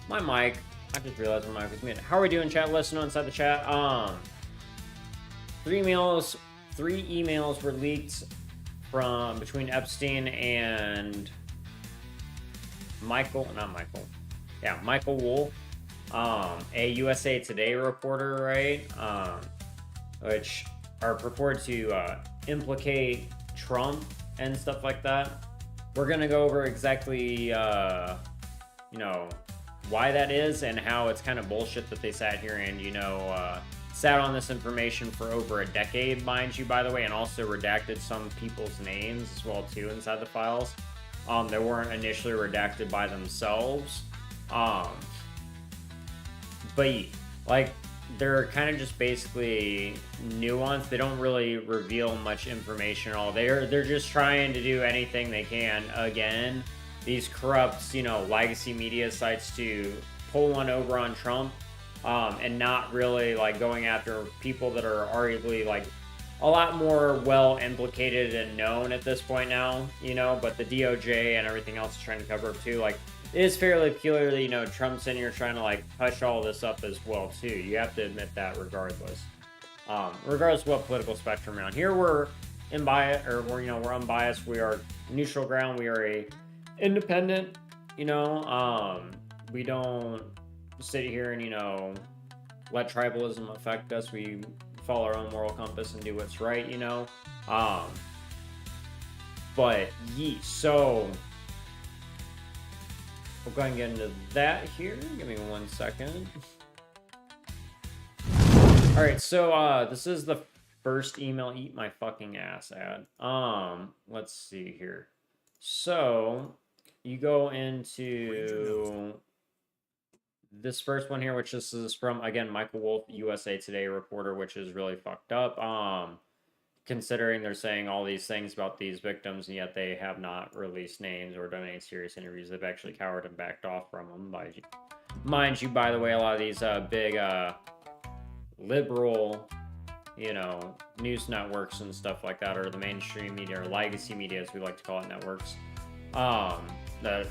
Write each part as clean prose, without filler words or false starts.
My mic. I just realized my mic was muted. How are we doing, chat? Let us know inside the chat. Three emails were leaked from between Epstein and Michael Wolff, a USA Today reporter, right? Which are purported to implicate Trump and stuff like that. We're gonna go over exactly, why that is and how it's kind of bullshit that they sat here and, sat on this information for over a decade, mind you, by the way, and also redacted some people's names as well, too, inside the files. They weren't initially redacted by themselves. But, like, they're kind of just basically nuanced. They don't really reveal much information at all. They're just trying to do anything they can, again, these corrupt, legacy media sites to pull one over on Trump, and not really, like, going after people that are arguably, like, a lot more well implicated and known at this point now, but the DOJ and everything else is trying to cover up too. Like, it is fairly peculiar that, Trump's in here trying to, like, hush all this up as well too. You have to admit that regardless. Regardless of what political spectrum you're on. Here we're unbiased, or we're unbiased. We are neutral ground. We are a independent, we don't sit here and, let tribalism affect us. We follow our own moral compass and do what's right, but so we'll go ahead and get into that here. Give me 1 second. All right, so this is the first email. Eat my fucking ass ad. Let's see here. So you go into this first one here, which this is from, again, Michael Wolff, USA Today reporter, which is really fucked up. Considering they're saying all these things about these victims, and yet they have not released names or done any serious interviews. They've actually cowered and backed off from them. Mind you, by the way, a lot of these big liberal, news networks and stuff like that, or the mainstream media, or legacy media, as we like to call it, networks, that,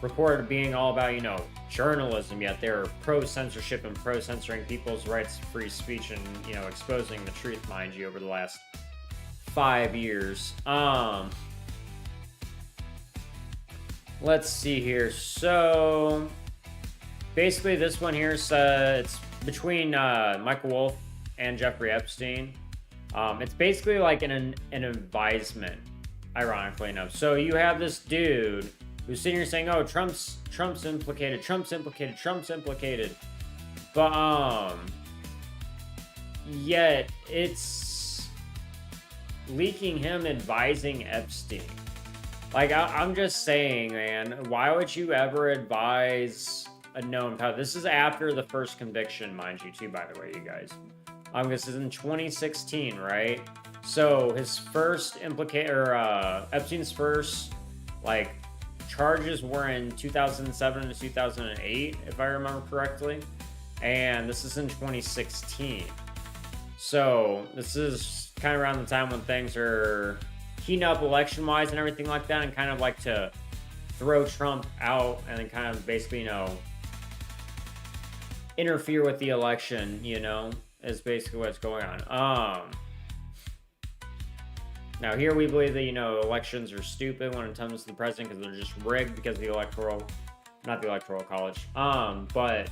reported being all about, journalism, yet they're pro-censorship and pro-censoring people's rights to free speech and, exposing the truth, mind you, over the last 5 years. Let's see here. So, basically this one here says it's between Michael Wolff and Jeffrey Epstein. It's basically like an advisement, ironically enough. So you have this dude who's sitting here saying, "Oh, Trump's implicated, Trump's implicated, Trump's implicated," but yet it's leaking him advising Epstein. Like, I'm just saying, man, why would you ever advise a known power? This is after the first conviction, mind you, too, by the way, you guys. This is in 2016, right? So his first Epstein's first, like, charges were in 2007 to 2008, if I remember correctly, and this is in 2016. So this is kind of around the time when things are heating up election-wise and everything like that, and kind of like to throw Trump out and then kind of basically, interfere with the election, is basically what's going on. Now, here we believe that, elections are stupid when it comes to the president because they're just rigged because of the not the electoral college, but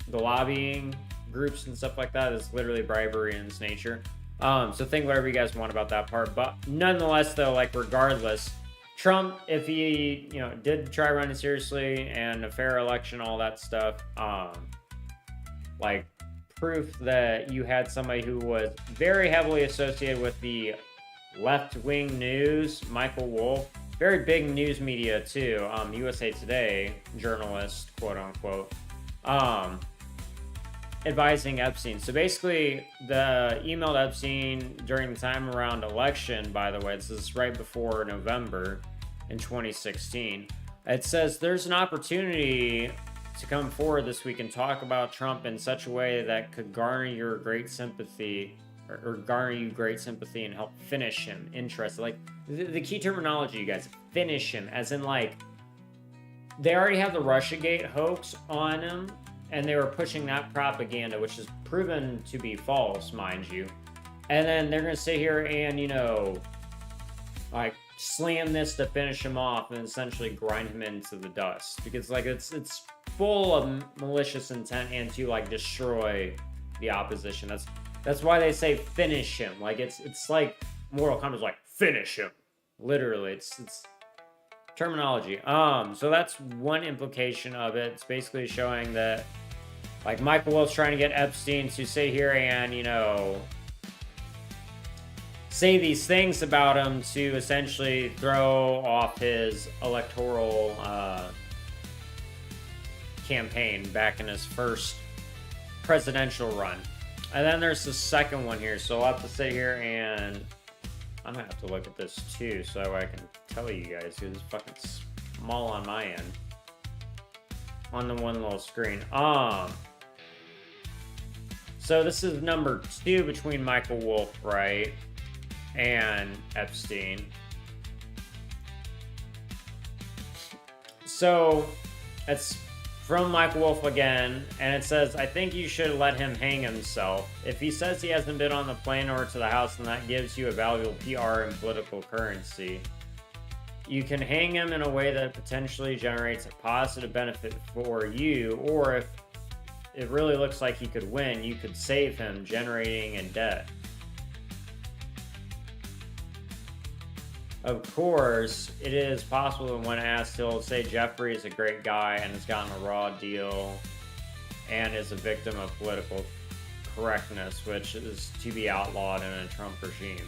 the lobbying groups and stuff like that is literally bribery in its nature. So think whatever you guys want about that part. But nonetheless, though, like, regardless, Trump, if he, did try running seriously and a fair election, all that stuff, like, proof that you had somebody who was very heavily associated with the left-wing news, Michael Wolff, very big news media too, USA Today journalist, quote unquote, advising Epstein. So basically, the email to Epstein during the time around election, by the way, this is right before November in 2016. It says there's an opportunity to come forward this week and talk about Trump in such a way that could garner your great sympathy, or garner you great sympathy and help finish him interested. Like, the key terminology, you guys, finish him, as in, like, they already have the Russiagate hoax on him, and they were pushing that propaganda, which is proven to be false, mind you. And then they're going to sit here and, you know, like slam this to finish him off and essentially grind him into the dust, because like it's full of malicious intent and to like destroy the opposition. That's why they say finish him. Like it's like Mortal Kombat's like finish him. Literally, it's terminology. So that's one implication of it. It's basically showing that like Michael Wolff's trying to get Epstein to sit here and, you know, say these things about him to essentially throw off his electoral campaign back in his first presidential run. And then there's the second one here, so I'll have to sit here and I'm gonna have to look at this too so I can tell you guys, because it's fucking small on my end on the one little screen. So this is number 2 between Michael Wolff, right, and Epstein. So it's from Michael Wolff again, and it says, I think you should let him hang himself. If he says he hasn't been on the plane or to the house, then that gives you a valuable PR and political currency. You can hang him in a way that potentially generates a positive benefit for you, or if it really looks like he could win, you could save him generating a debt. Of course, it is possible that when asked, he'll say Jeffrey is a great guy and has gotten a raw deal and is a victim of political correctness, which is to be outlawed in a Trump regime.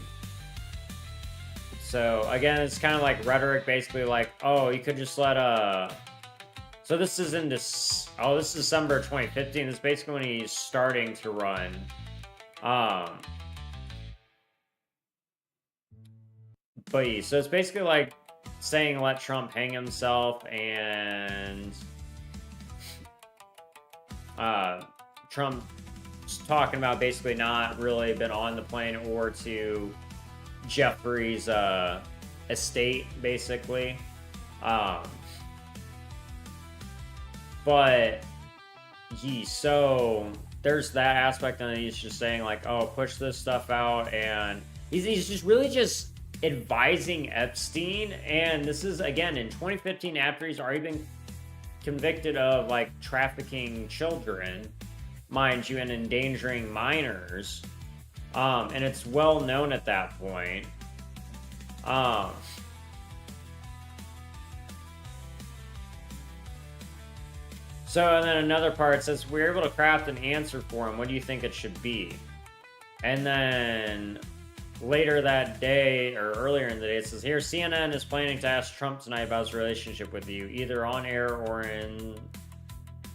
So, again, it's kind of like rhetoric, basically like, oh, you could just let So this is this is December 2015. This is basically when he's starting to run. But yeah, so it's basically like saying let Trump hang himself, and Trump's talking about basically not really been on the plane or to Jeffrey's estate, basically. But yeah, so there's that aspect, and he's just saying like, oh, push this stuff out, and he's just really just advising Epstein. And this is again in 2015, after he's already been convicted of like trafficking children, mind you, and endangering minors, and it's well known at that point. So, and then another part says, we're able to craft an answer for him. What do you think it should be? And then later that day, or earlier in the day, it says, here, CNN is planning to ask Trump tonight about his relationship with you, either on air or in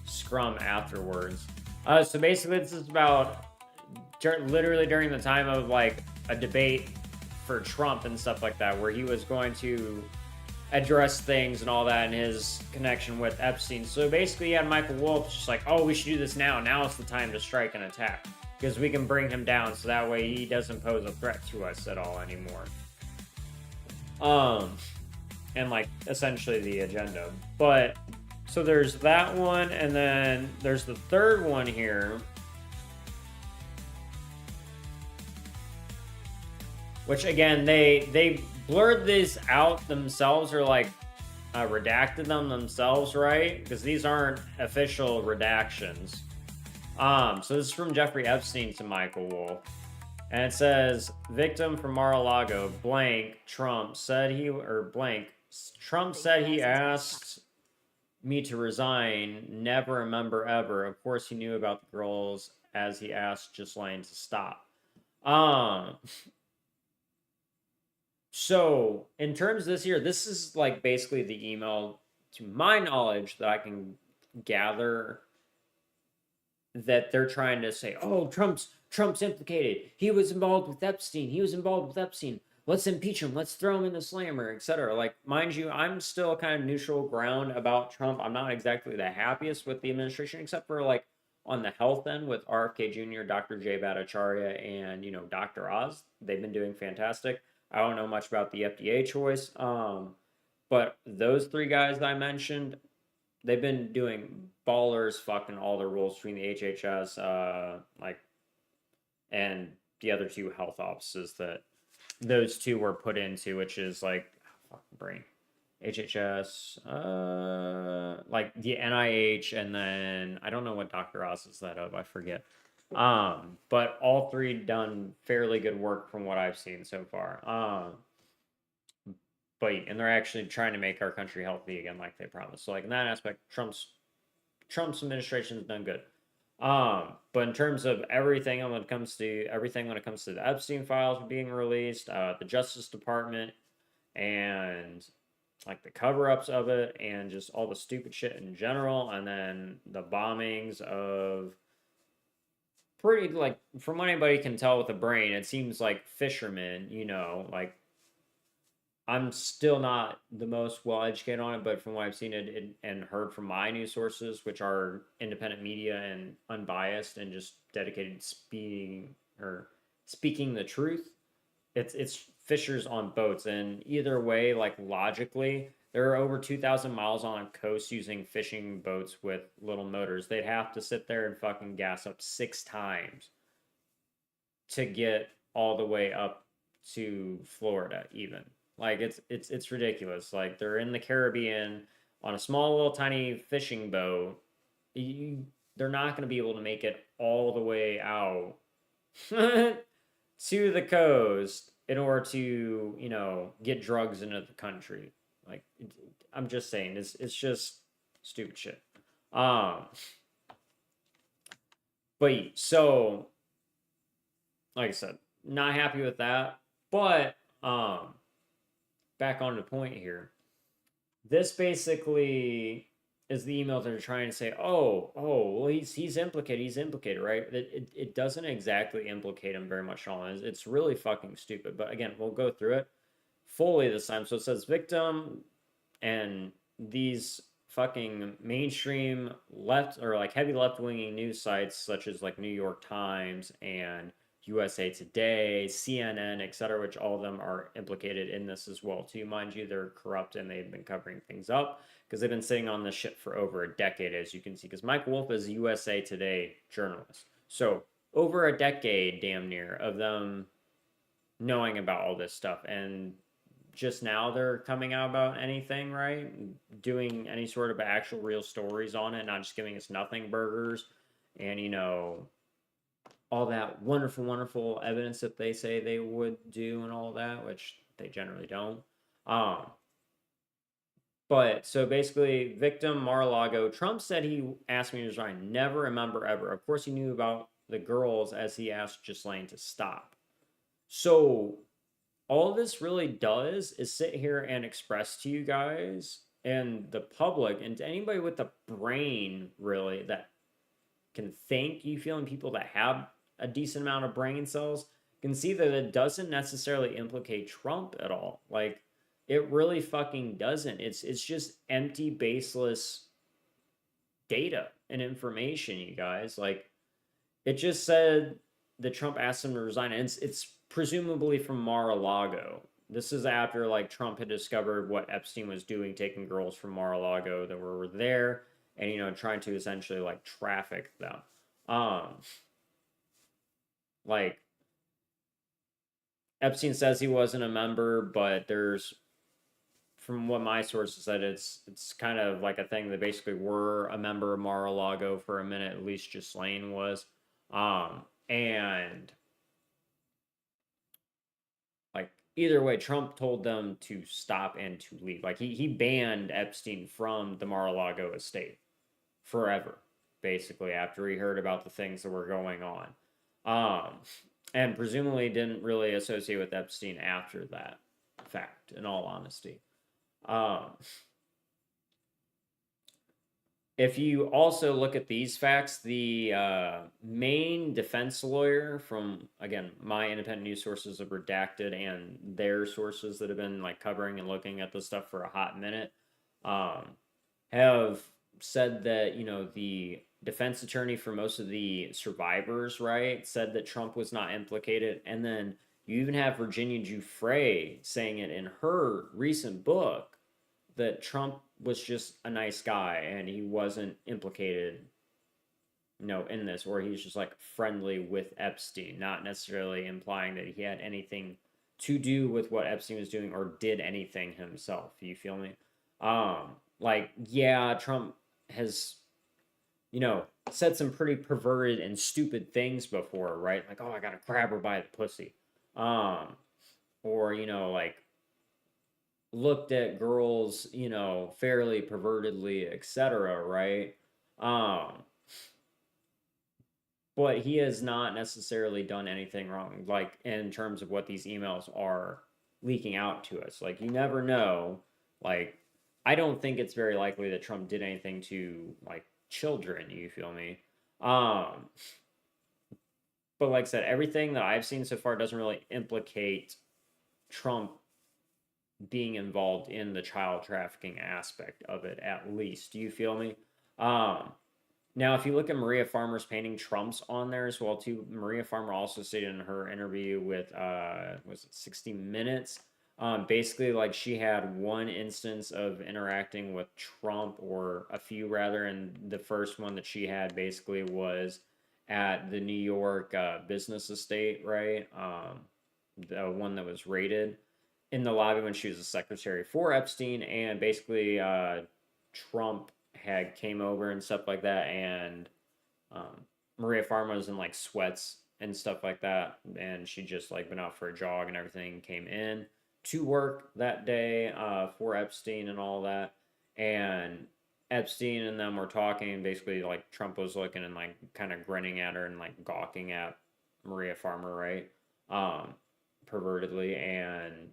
scrum afterwards. So basically, this is about literally during the time of like a debate for Trump and stuff like that, where he was going to address things and all that in his connection with Epstein. So basically, you had Michael Wolff just like, oh, we should do this now. Now is the time to strike and attack, because we can bring him down, so that way he doesn't pose a threat to us at all anymore. And like essentially the agenda. But so there's that one, and then there's the third one here, which again they blurred these out themselves, or like redacted them themselves, right? Because these aren't official redactions. So this is from Jeffrey Epstein to Michael Wolff, and it says, victim from Mar-a-Lago, blank, Trump said he asked me to resign, never remember ever. Of course he knew about the girls, as he asked Ghislaine to stop. So in terms of this here, this is like basically the email, to my knowledge, that I can gather, that they're trying to say, oh, Trump's implicated. He was involved with Epstein. Let's impeach him. Let's throw him in the slammer, etc. Like, mind you, I'm still kind of neutral ground about Trump. I'm not exactly the happiest with the administration, except for like on the health end with RFK Jr., Dr. Jay Bhattacharya, and, you know, Dr. Oz. They've been doing fantastic. I don't know much about the FDA choice. But those three guys that I mentioned, they've been doing ballers fucking all the rules between the HHS, like, and the other two health offices that those two were put into, which is like, fucking brain. HHS, like the NIH, and then I don't know what Dr. Oz is that of, I forget. But all three done fairly good work from what I've seen so far. But and they're actually trying to make our country healthy again, like they promised. So like in that aspect, Trump's administration has done good. But in terms of everything when it comes to the Epstein files being released, the Justice Department and like the cover-ups of it and just all the stupid shit in general, and then the bombings of pretty, like, from what anybody can tell with the brain, it seems like fishermen, like, I'm still not the most well educated on it, but from what I've seen and heard from my news sources, which are independent media and unbiased and just dedicated speaking the truth, it's fishers on boats, and either way, like logically, there are over 2,000 miles on a coast using fishing boats with little motors. They'd have to sit there and fucking gas up 6 times to get all the way up to Florida, even. Like it's ridiculous. Like they're in the Caribbean on a small little tiny fishing boat. They're not going to be able to make it all the way out to the coast in order to, get drugs into the country. Like, I'm just saying, it's just stupid shit. But so, like I said, not happy with that. But back on the point here. This basically is the email that are trying to say, well, he's implicated, right? It doesn't exactly implicate him very much at all. It's really fucking stupid. But again, we'll go through it fully this time. So it says victim, and these fucking mainstream left or like heavy left winging news sites such as like New York Times and USA Today, CNN, etc., which all of them are implicated in this as well, too. Mind you, they're corrupt and they've been covering things up because they've been sitting on this shit for over a decade, as you can see. Because Mike Wolf is a USA Today journalist. So over a decade, damn near, of them knowing about all this stuff. And just now they're coming out about anything, right? Doing any sort of actual real stories on it, not just giving us nothing burgers and, all that wonderful, wonderful evidence that they say they would do and all that, which they generally don't. But so basically, victim Mar-a-Lago, Trump said he asked me to resign. Never remember ever. Of course, he knew about the girls as he asked Ghislaine to stop. So all this really does is sit here and express to you guys and the public and to anybody with the brain, really, that can think, you feeling people that have a decent amount of brain cells can see that it doesn't necessarily implicate Trump at all. Like, it really fucking doesn't. It's just empty, baseless data and information, you guys. Like, it just said that Trump asked him to resign, and it's presumably from Mar-a-Lago. This is after like Trump had discovered what Epstein was doing, taking girls from Mar-a-Lago that were there, and trying to essentially like traffic them. Like, Epstein says he wasn't a member, but there's, from what my sources said, it's kind of like a thing that basically were a member of Mar-a-Lago for a minute. At least Ghislaine was, and like either way, Trump told them to stop and to leave. Like he banned Epstein from the Mar-a-Lago estate forever, basically, after he heard about the things that were going on. And presumably didn't really associate with Epstein after that fact, in all honesty. If you also look at these facts, the main defense lawyer from, again, my independent news sources have redacted and their sources that have been like covering and looking at this stuff for a hot minute, have said that, the defense attorney for most of the survivors, right, said that Trump was not implicated. And then you even have Virginia Giuffre saying it in her recent book that Trump was just a nice guy and he wasn't implicated, in this, or he's just like friendly with Epstein, not necessarily implying that he had anything to do with what Epstein was doing or did anything himself. You feel me? Like, yeah, Trump has, said some pretty perverted and stupid things before, right? Like, oh, I gotta grab her by the pussy. Or, like looked at girls, fairly pervertedly, etc., right? Um, but he has not necessarily done anything wrong, like in terms of what these emails are leaking out to us. Like, you never know. Like, I don't think it's very likely that Trump did anything to like children, you feel me? Um, but like I said, everything that I've seen so far doesn't really implicate Trump being involved in the child trafficking aspect of it, at least. Do you feel me? Um, Now, if you look at Maria Farmer's painting, Trump's on there as well too. Maria Farmer also stated in her interview with was it 60 Minutes? Basically, like she had one instance of interacting with Trump, or a few rather, and the first one that she had basically was at the New York business estate, right? The one that was raided in the lobby when she was a secretary for Epstein, and basically Trump had came over and stuff like that, and Maria Farmer was in like sweats and stuff like that, and she just like been out for a jog and everything, came in to work that day for Epstein and all that, and Epstein and them were talking, and basically like Trump was looking and like kind of grinning at her and like gawking at Maria Farmer, right? Um, Pervertedly, and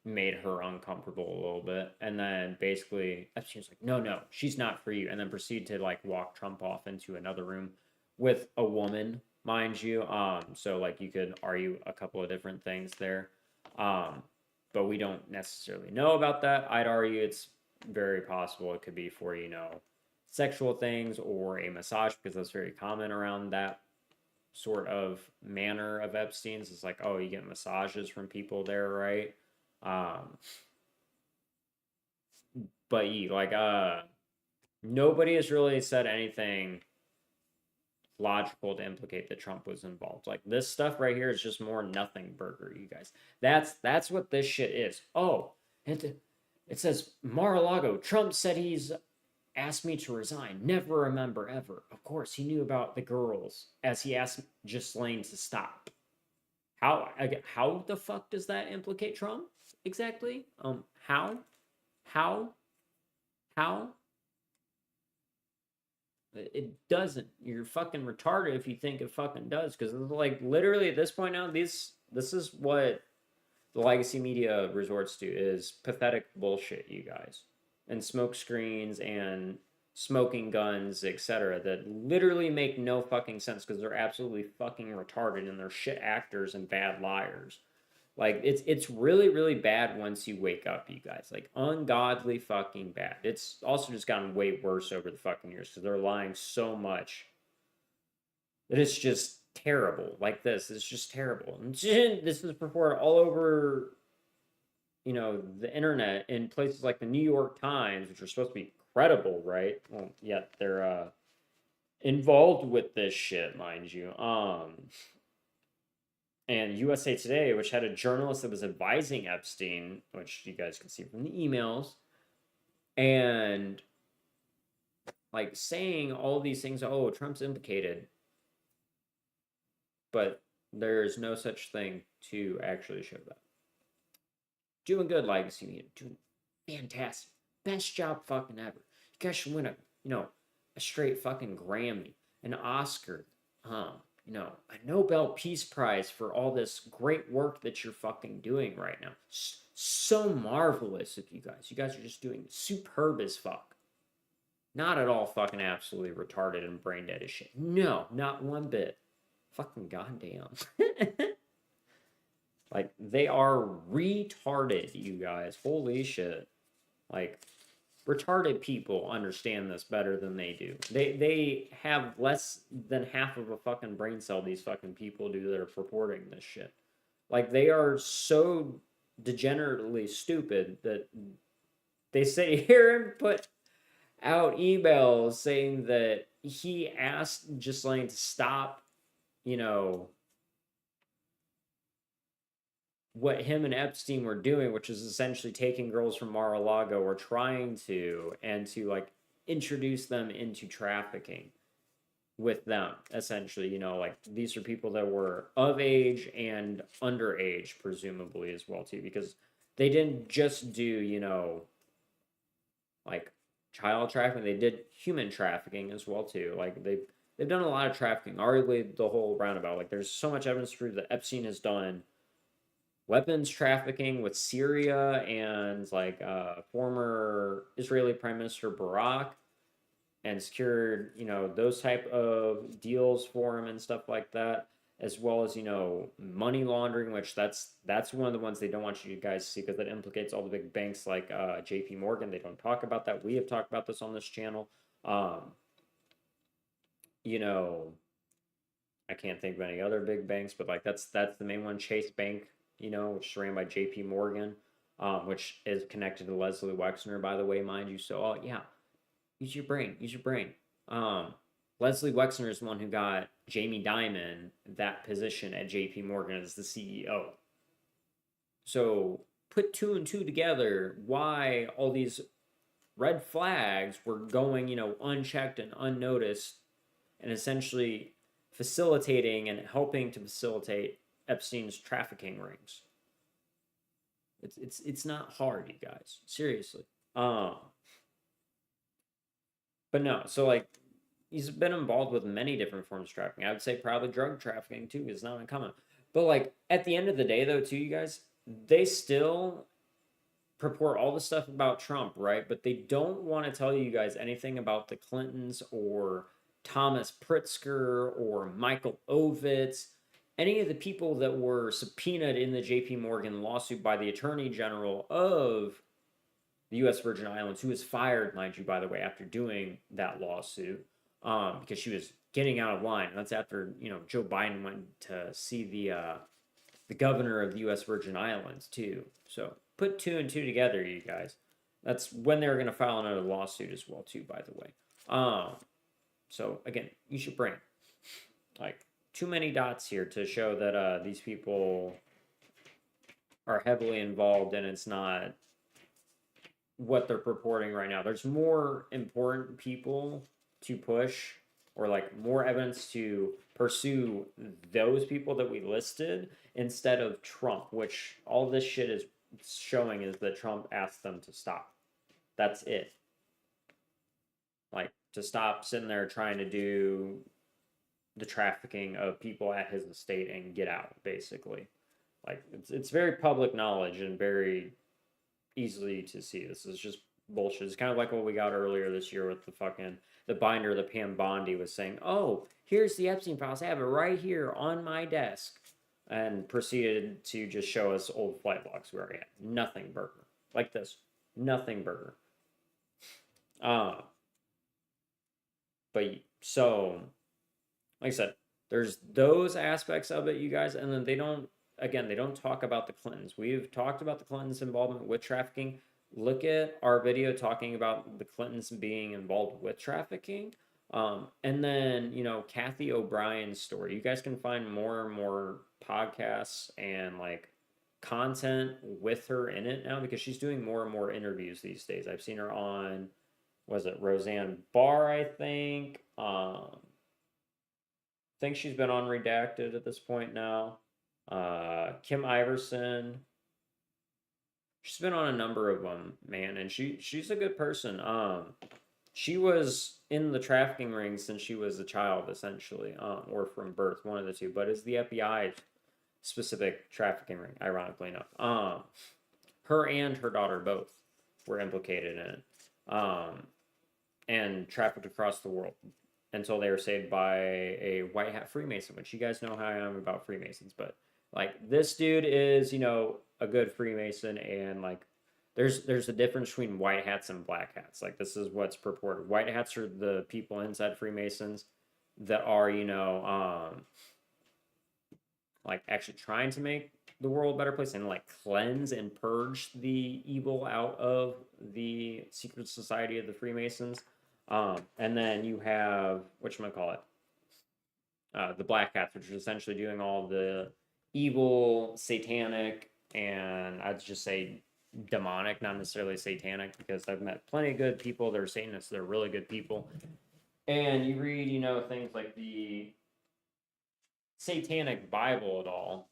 made her uncomfortable a little bit. And then basically Epstein was like, no, no, she's not for you. And then proceed to like walk Trump off into another room with a woman, mind you. So like you could argue a couple of different things there. But we don't necessarily know about that. I'd argue it's very possible it could be for, sexual things or a massage, because that's very common around that sort of manner of Epstein's. It's like, oh, you get massages from people there, right? Um, but like nobody has really said anything logical to implicate that Trump was involved. Like, this stuff right here is just more nothing burger, you guys. That's what this shit is. Oh, it says Mar-a-Lago. Trump said he's asked me to resign. Never remember ever. Of course, he knew about the girls as he asked Ghislaine to stop. How the fuck does that implicate Trump exactly? How? How? How? It doesn't. You're fucking retarded if you think it fucking does. Because like literally at this point now, this is what the legacy media resorts to, is pathetic bullshit, you guys, and smoke screens and smoking guns, etc., that literally make no fucking sense because they're absolutely fucking retarded and they're shit actors and bad liars. Like, it's really, really bad once you wake up, you guys. Like, ungodly fucking bad. It's also just gotten way worse over the fucking years because they're lying so much that it's just terrible. Like this, it's just terrible. And this is reported all over, the internet, in places like the New York Times, which are supposed to be credible, right? Well, yet they're involved with this shit, mind you. And USA Today, which had a journalist that was advising Epstein, which you guys can see from the emails, and like saying all these things, oh, Trump's implicated, but there's no such thing to actually show that. Doing good, legacy media. Doing fantastic. Best job fucking ever. You guys should win a straight fucking Grammy, an Oscar, a Nobel Peace Prize for all this great work that you're fucking doing right now. So marvelous of you guys. You guys are just doing superb as fuck. Not at all fucking absolutely retarded and brain dead as shit. No, not one bit. Fucking goddamn. Like, they are retarded, you guys. Holy shit. Like, retarded people understand this better than they do. They have less than half of a fucking brain cell, these fucking people do, that are purporting this shit. Like, they are so degenerately stupid that they sit here and put out emails saying that he asked Ghislaine to stop, you know, what him and Epstein were doing, which is essentially taking girls from Mar-a-Lago or trying to, and to like introduce them into trafficking with them, essentially. You know, like these are people that were of age and underage, presumably as well too, because they didn't just do, you know, like child trafficking, they did human trafficking as well too. Like they've done a lot of trafficking, arguably the whole roundabout. Like there's so much evidence to prove that Epstein has done weapons trafficking with Syria and like former Israeli Prime Minister Barak, and secured, you know, those type of deals for him and stuff like that, as well as, you know, money laundering, which that's one of the ones they don't want you guys to see because that implicates all the big banks like JP Morgan. They don't talk about that. We have talked about this on this channel. You know, I can't think of any other big banks, but like that's the main one. Chase Bank, you know, which is ran by JP Morgan, which is connected to Leslie Wexner, by the way, mind you. So, oh yeah, use your brain. Use your brain. Leslie Wexner is the one who got Jamie Dimon that position at JP Morgan as the CEO. So put two and two together, why all these red flags were going, you know, unchecked and unnoticed, and essentially facilitating and helping to facilitate Epstein's trafficking rings. It's not hard, you guys. Seriously. But no, so like he's been involved with many different forms of trafficking. I would say probably drug trafficking too is not uncommon. But like at the end of the day though, too, you guys, they still purport all the stuff about Trump, right? But they don't want to tell you guys anything about the Clintons or Thomas Pritzker or Michael Ovitz, any of the people that were subpoenaed in the JP Morgan lawsuit by the Attorney General of the U.S. Virgin Islands, who was fired, mind you, by the way, after doing that lawsuit, because she was getting out of line. That's after, you know, Joe Biden went to see the governor of the U.S. Virgin Islands too. So put two and two together, you guys. That's when they were going to file another lawsuit as well too, by the way. So again, use your brain. Like too many dots here to show that these people are heavily involved, and it's not what they're purporting right now. There's more important people to push, or like more evidence to pursue those people that we listed instead of Trump, which all this shit is showing is that Trump asked them to stop. That's it. Like to stop sitting there trying to do the trafficking of people at his estate and get out, basically. Like it's very public knowledge and very easily to see. This is just bullshit. It's kind of like what we got earlier this year with the binder that Pam Bondi was saying, oh, here's the Epstein files. I have it right here on my desk. And proceeded to just show us old flight logs where we had nothing burger. Like this. Nothing burger. But so, like I said, there's those aspects of it, you guys, and then they don't talk about the Clintons. We've talked about the Clintons' involvement with trafficking. Look at our video talking about the Clintons being involved with trafficking. And then, you know, Kathy O'Brien's story. You guys can find more and more podcasts and like content with her in it now because she's doing more and more interviews these days. I've seen her on, was it Roseanne Barr, I think. I think she's been on Redacted at this point now. Kim Iverson. She's been on a number of them, man, and she's a good person. She was in the trafficking ring since she was a child, essentially, or from birth, one of the two. But it's the FBI specific trafficking ring, ironically enough. Her and her daughter both were implicated in it, and trafficked across the world until they were saved by a white hat Freemason. Which you guys know how I am about Freemasons, but like this dude is, you know, a good Freemason, and like there's a difference between white hats and black hats. Like this is what's purported. White hats are the people inside Freemasons that are, you know, like actually trying to make the world a better place and like cleanse and purge the evil out of the secret society of the Freemasons. And then you have whatchamacallit, the Black Hats, which is essentially doing all the evil, satanic, and I'd just say demonic, not necessarily satanic, because I've met plenty of good people. They're Satanists, they're really good people. And you read, things like the Satanic Bible at all.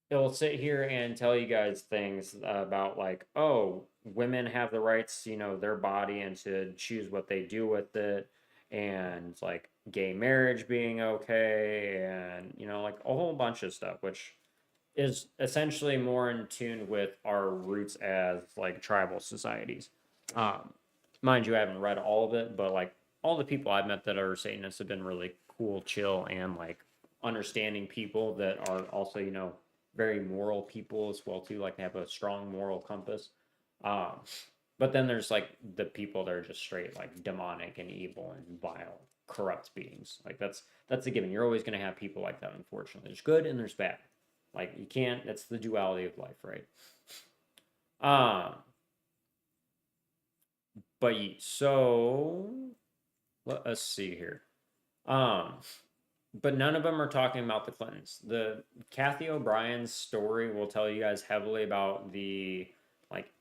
It'll sit here and tell you guys things about like, oh, women have the rights, their body and to choose what they do with it, and like gay marriage being okay, and like a whole bunch of stuff, which is essentially more in tune with our roots as like tribal societies. Um, Mind you, I haven't read all of it, but like all the people I've met that are Satanists have been really cool, chill, and like understanding people that are also, very moral people as well too. Like they have a strong moral compass. Um, but then there's like the people that are just straight like demonic and evil and vile, corrupt beings. Like that's a given. You're always going to have people like that. Unfortunately, there's good and there's bad. Like you can't. That's the duality of life, right? Um, but so let us see here. Um, but none of them are talking about the Clintons. The Kathy O'Brien's story will tell you guys heavily about the like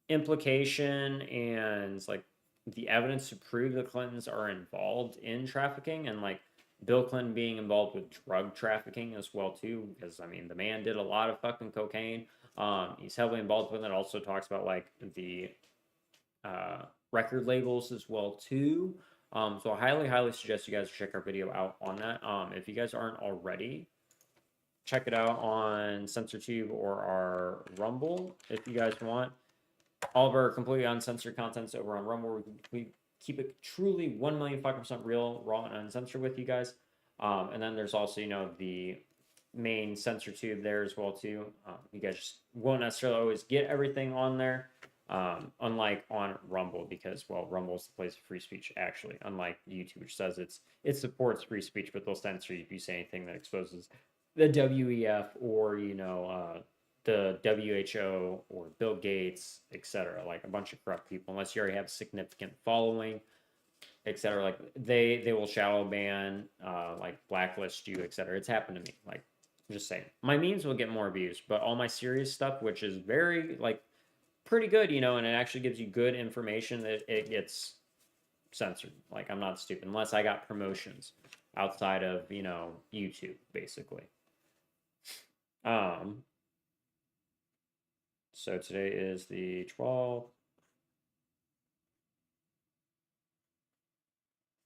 implication and like the evidence to prove the Clintons are involved in trafficking, and like Bill Clinton being involved with drug trafficking as well too, because I mean the man did a lot of fucking cocaine. He's heavily involved with it. Also talks about like the record labels as well too. So I highly suggest you guys check our video out on that. If you guys aren't already, check it out on CensorTube or our Rumble if you guys want. All of our completely uncensored contents over on Rumble. We keep it truly 1,000,000% real, raw, and uncensored with you guys. And then there's also, the main CensorTube there as well too. You guys just won't necessarily always get everything on there. Unlike on Rumble, because Rumble is the place of free speech. Actually, unlike YouTube, which says it supports free speech, but they'll censor you if you say anything that exposes the WEF or the WHO or Bill Gates, etc. Like a bunch of corrupt people, unless you already have a significant following, etc. Like they will shadow ban, like blacklist you, etc. It's happened to me. Like I'm just saying, my memes will get more views, but all my serious stuff, which is very like pretty good, and it actually gives you good information, that it gets censored. Like I'm not stupid unless I got promotions outside of YouTube basically. So today is the 12th.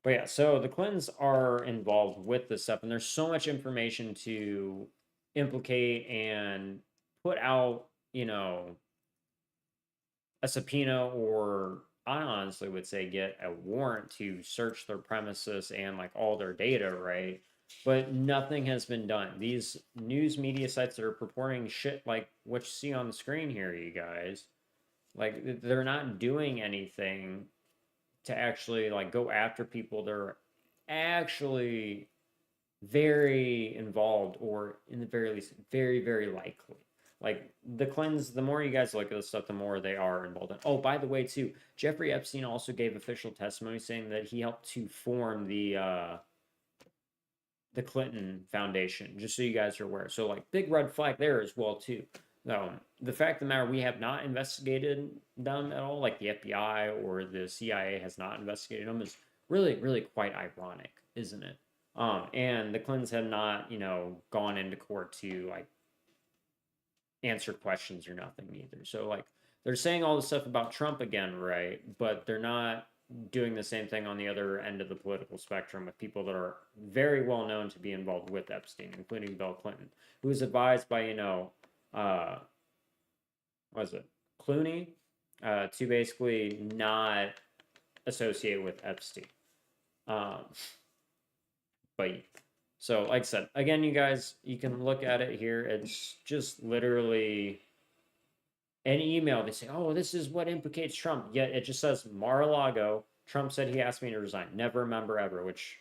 But yeah, so the Clintons are involved with this stuff, and there's so much information to implicate and put out, a subpoena, or I honestly would say get a warrant to search their premises and like all their data, right? But nothing has been done. These news media sites that are purporting shit like what you see on the screen here, you guys, like they're not doing anything to actually like go after people. They're actually very involved, or in the very least, very likely. Like the Clintons, the more you guys look at this stuff, the more they are involved in. Oh, by the way, too, Jeffrey Epstein also gave official testimony saying that he helped to form the Clinton Foundation. Just so you guys are aware. So like big red flag there as well too. The fact of the matter, we have not investigated them at all. Like the FBI or the CIA has not investigated them, is really quite ironic, isn't it? And the Clintons have not, gone into court to like answer questions or nothing either. So like they're saying all this stuff about Trump again, right? But they're not doing the same thing on the other end of the political spectrum with people that are very well known to be involved with Epstein, including Bill Clinton, who was advised by, what is it, Clooney, to basically not associate with Epstein. But so, like I said, again, you guys, you can look at it here. It's just literally an email. They say, oh, this is what implicates Trump. Yet it just says Mar-a-Lago. Trump said he asked me to resign. Never a member ever, which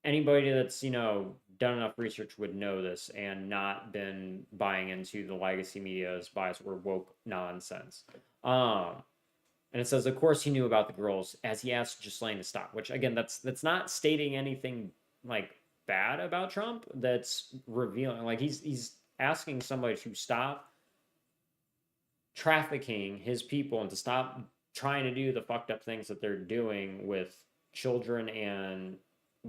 anybody that's, you know, done enough research would know this and not been buying into the legacy media's bias or woke nonsense. Um, and it says, of course, he knew about the girls as he asked Ghislaine to stop. Which again, that's not stating anything like bad about Trump. That's revealing like he's asking somebody to stop trafficking his people and to stop trying to do the fucked up things that they're doing with children and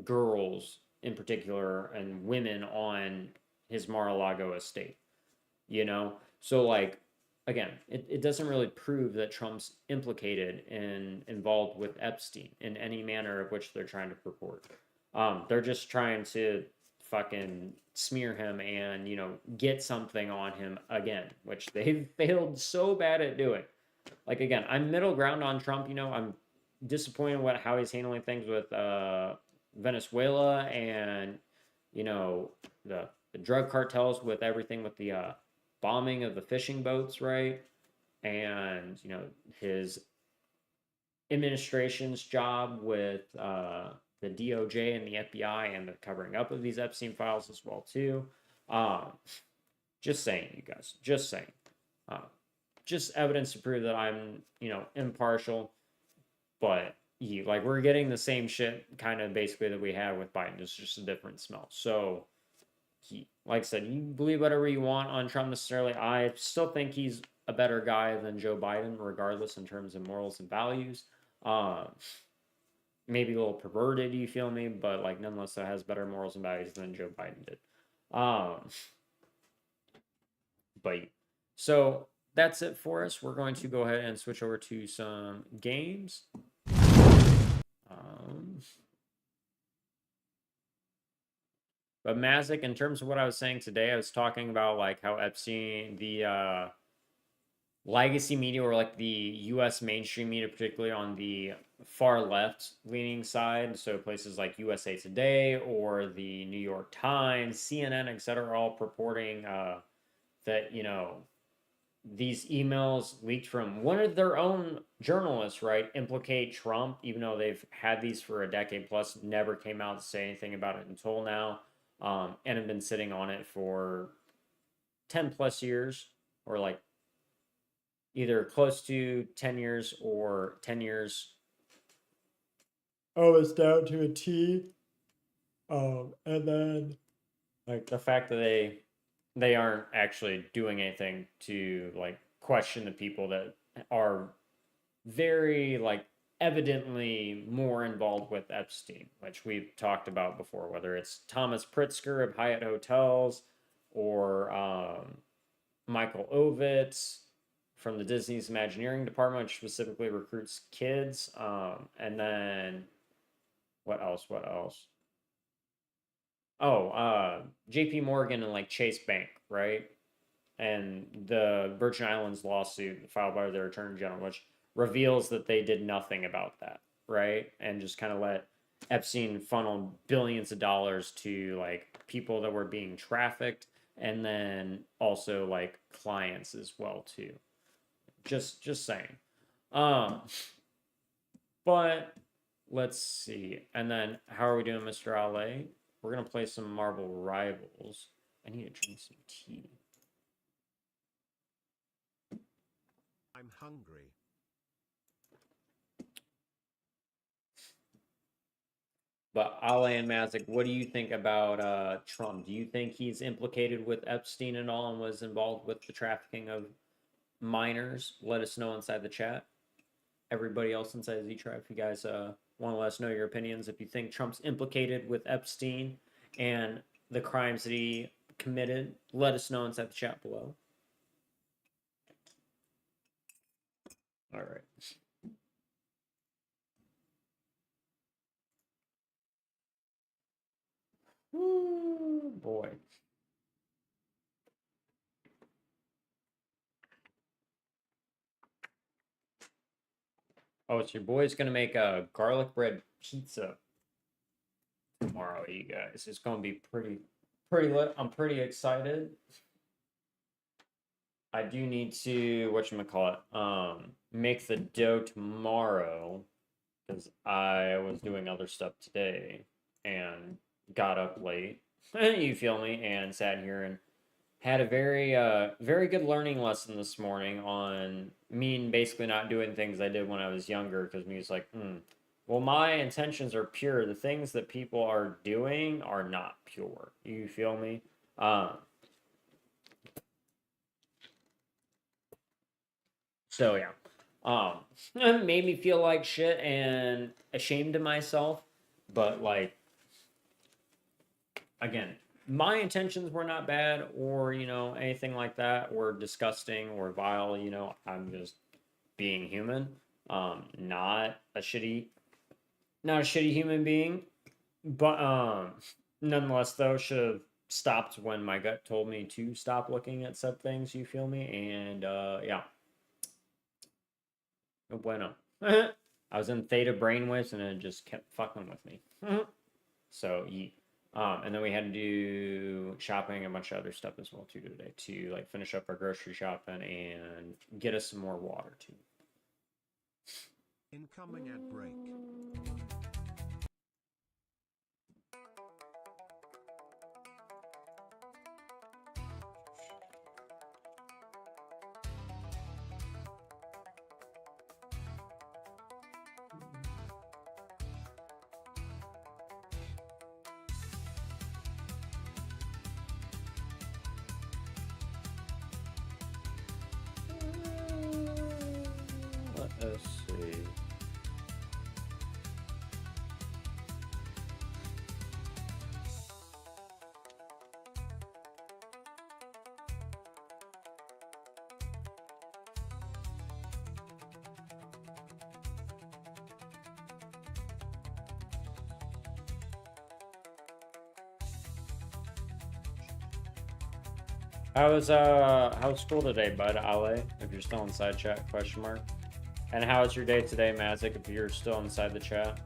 girls in particular and women on his Mar-a-Lago estate, you know? So like again, it doesn't really prove that Trump's implicated and involved with Epstein in any manner of which they're trying to purport. They're just trying to fucking smear him and, you know, get something on him again, which they've failed so bad at doing. Like again, I'm middle ground on Trump. You know, I'm disappointed with how he's handling things with Venezuela and, you know, the drug cartels with everything with the bombing of the fishing boats, right? And, you know, his administration's job with the DOJ and the FBI and the covering up of these Epstein files as well too. Um, just saying, you guys. Just saying. Uh, just evidence to prove that I'm, you know, impartial. But you like we're getting the same shit kind of basically that we had with Biden. It's just a different smell. So, like I said, you believe whatever you want on Trump necessarily. I still think he's a better guy than Joe Biden, regardless in terms of morals and values. Uh, Maybe a little perverted, you feel me, but like nonetheless, it has better morals and values than Joe Biden did. Um, but so that's it for us. We're going to go ahead and switch over to some games. Um, but Mazik, in terms of what I was saying today, I was talking about like how Epstein, the legacy media or like the US mainstream media, particularly on the far left leaning side, so places like USA Today or the New York Times, CNN, etc., are all purporting that, you know, these emails leaked from one of their own journalists, right, implicate Trump, even though they've had these for a decade plus, never came out to say anything about it until now, and have been sitting on it for 10 plus years, or like either close to 10 years or 10 years. Oh, it's down to a T. And then like the fact that they aren't actually doing anything to like question the people that are very like evidently more involved with Epstein, which we've talked about before, whether it's Thomas Pritzker of Hyatt Hotels or Michael Ovitz from the Disney's Imagineering department, which specifically recruits kids. And then what else? What else? Oh, JP Morgan and like Chase Bank, right? And the Virgin Islands lawsuit filed by their attorney general, which reveals that they did nothing about that, right? And just kind of let Epstein funnel billions of dollars to like people that were being trafficked and then also like clients as well too. Just saying. Um but let's see. And then how are we doing, Mr. Ale? We're gonna play some Marvel Rivals. I need to drink some tea. I'm hungry. But Ale and Mazik, what do you think about Trump? Do you think he's implicated with Epstein and all and was involved with the trafficking of minors? Let us know inside the chat. Everybody else inside the Z-Tribe, if you guys want to let us know your opinions. If you think Trump's implicated with Epstein and the crimes that he committed, let us know inside the chat below. All right. Ooh, boy. Oh, so your boy's gonna make a garlic bread pizza tomorrow, you guys. It's gonna be pretty lit. I'm pretty excited. I do need to whatchamacallit, make the dough tomorrow because I was doing other stuff today and got up late, you feel me, and sat here and had a very good learning lesson this morning on me basically not doing things I did when I was younger, because me was like, well, my intentions are pure. The things that people are doing are not pure. You feel me? So yeah. It made me feel like shit and ashamed of myself, but like again, my intentions were not bad or, anything like that or disgusting or vile, I'm just being human. Not a shitty human being, but nonetheless though should have stopped when my gut told me to stop looking at said things, you feel me? And yeah. Bueno. I was in theta brainwaves and it just kept fucking with me. So, yeah. And then we had to do shopping and a bunch of other stuff as well too today to like finish up our grocery shopping and get us some more water too. Incoming ad break. Let us see. How's school today, bud? Ale, if you're still inside chat, question mark. And how was your day today, Mazik, if you're still inside the chat?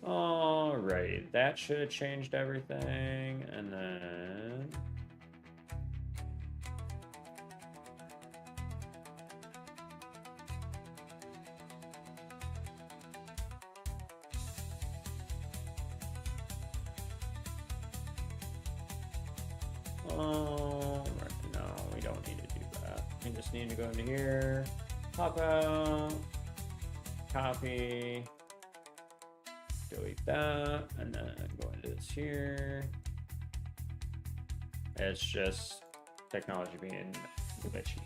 Alright, that should have changed everything, and then... No, we don't need to do that. We just need to go into here, pop out, copy, delete that, and then go into this here. It's just technology being glitchy.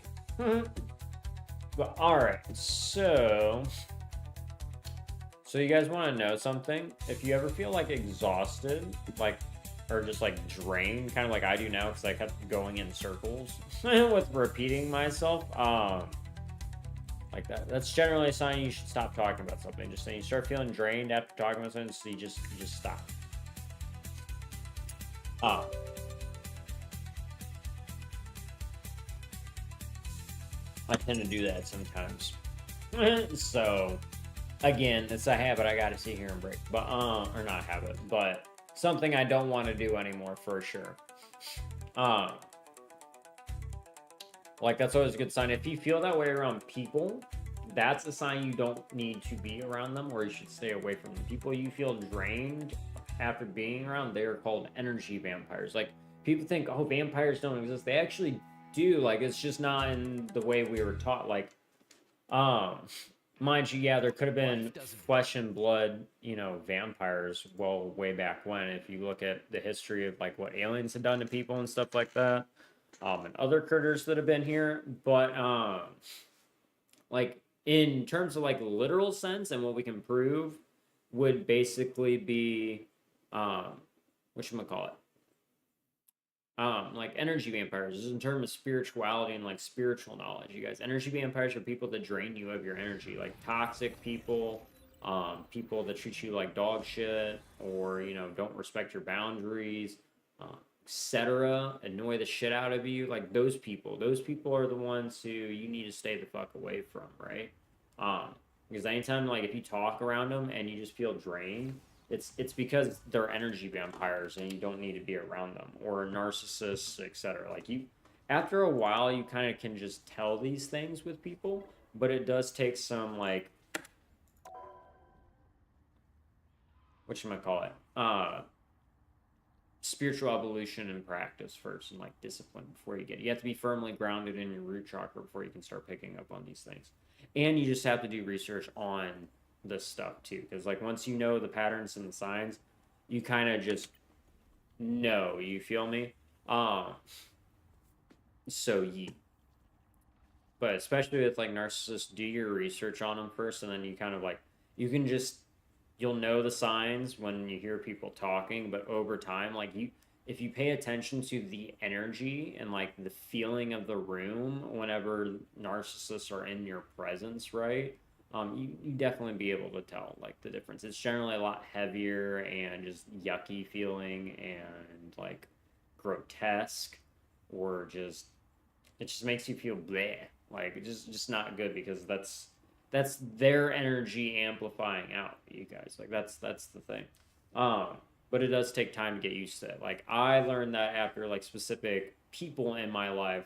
But alright, so you guys want to know something? If you ever feel like exhausted, like, or just like drained, kind of like I do now because I kept going in circles with repeating myself, like that's generally a sign you should stop talking about something. Just saying you start feeling drained after talking about something, so you just stop. I tend to do that sometimes. So again, it's a habit I gotta sit here and break. But or not a habit, but something I don't want to do anymore for sure. Like that's always a good sign. If you feel that way around people, that's a sign you don't need to be around them, or you should stay away from them. People you feel drained after being around, they're called energy vampires. Like people think, oh, vampires don't exist. They actually do. Like it's just not in the way we were taught. Like, mind you, yeah, there could have been flesh and blood, vampires, well, way back when. If you look at the history of like what aliens had done to people and stuff like that, and other critters that have been here, but like in terms of like literal sense and what we can prove would basically be whatchamacallit, like energy vampires. This is in terms of spirituality and like spiritual knowledge, you guys. Energy vampires are people that drain you of your energy, like toxic people, people that treat you like dog shit, or don't respect your boundaries, etc., annoy the shit out of you. Like those people are the ones who you need to stay the fuck away from, right? Because anytime, like, if you talk around them and you just feel drained, it's because they're energy vampires and you don't need to be around them, or narcissists, etc. Like, you, after a while, you kind of can just tell these things with people, but it does take some, like, whatchamacallit, spiritual evolution and practice first, and like discipline before you have to be firmly grounded in your root chakra before you can start picking up on these things. And you just have to do research on this stuff too, because like once you know the patterns and the signs, you kind of just know, you feel me? So but especially with like narcissists, do your research on them first, and then you kind of like, you can just, you'll know the signs when you hear people talking, but over time, like, you, if you pay attention to the energy and like the feeling of the room whenever narcissists are in your presence, right? You definitely be able to tell like the difference. It's generally a lot heavier and just yucky feeling and like grotesque, or just, it just makes you feel bleh, like just not good, because that's their energy amplifying out, you guys. Like, that's the thing. But it does take time to get used to it. Like, I learned that after like specific people in my life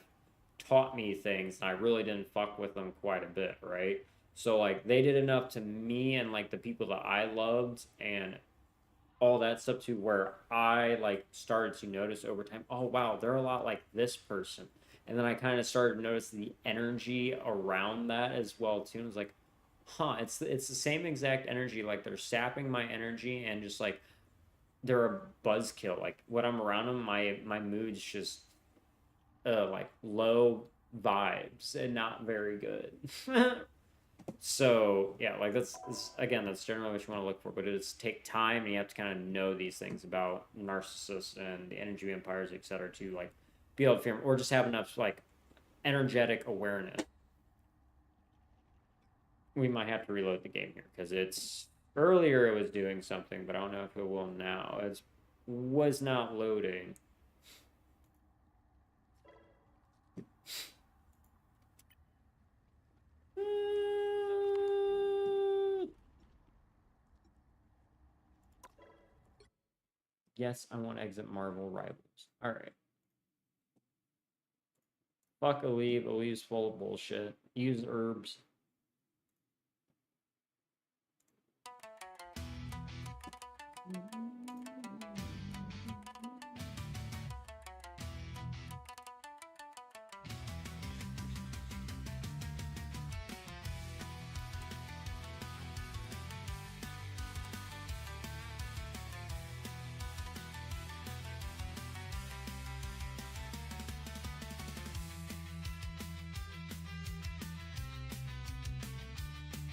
taught me things, and I really didn't fuck with them quite a bit, right? So like they did enough to me and like the people that I loved and all that stuff, to where I like started to notice over time, oh wow, they're a lot like this person. And then I kind of started to notice the energy around that as well too. And I was like, huh, it's the same exact energy. Like, they're sapping my energy, and just like they're a buzzkill. Like, when I'm around them, my mood's just like low vibes and not very good. So yeah, like that's again, that's generally what you want to look for, but it's take time, and you have to kind of know these things about narcissists and the energy vampires, etc., to like be able to fear them, or just have enough like energetic awareness. We might have to reload the game here, because it's, earlier it was doing something, but I don't know if it will now. It was not loading. Yes, I want to exit Marvel Rivals. All right. Fuck Aleve. Aleve's full of bullshit. Use herbs.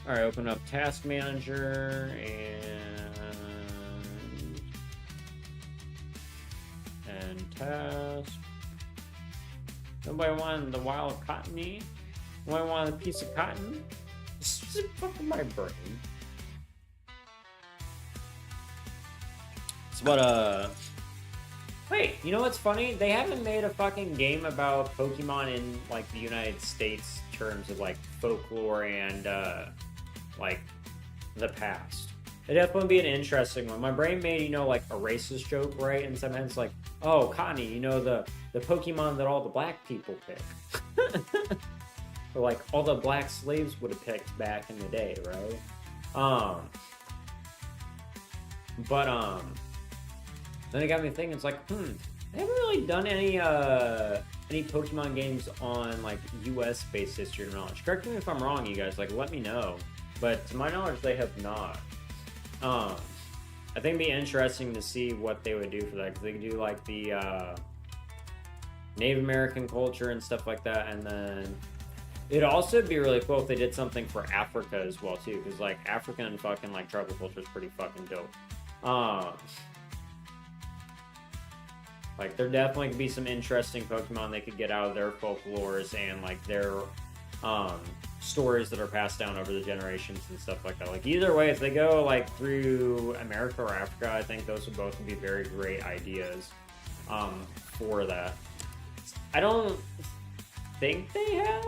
All right, open up Task Manager and task. Nobody wanted the wild cottony? Nobody wanted a piece of cotton? This is fucking my brain. It's what Wait, you know what's funny? They haven't made a fucking game about Pokemon in like the United States terms of like folklore and like the past. It'd definitely be an interesting one. My brain made, you know, like a racist joke, right? And sometimes like, oh, Connie, you know, the Pokemon that all the black people pick. Or like all the black slaves would have picked back in the day, right? But then it got me thinking, it's like, they haven't really done any Pokemon games on like US based history and knowledge. Correct me if I'm wrong, you guys, like let me know. But to my knowledge, they have not. I think it'd be interesting to see what they would do for that, because they could do like the Native American culture and stuff like that, and then it'd also be really cool if they did something for Africa as well too, because like African fucking like tribal culture is pretty fucking dope. Like, there definitely could be some interesting Pokemon they could get out of their folklores and like their stories that are passed down over the generations and stuff like that. Like, either way, if they go like through America or Africa, I think those would both be very great ideas for that. I don't think they have.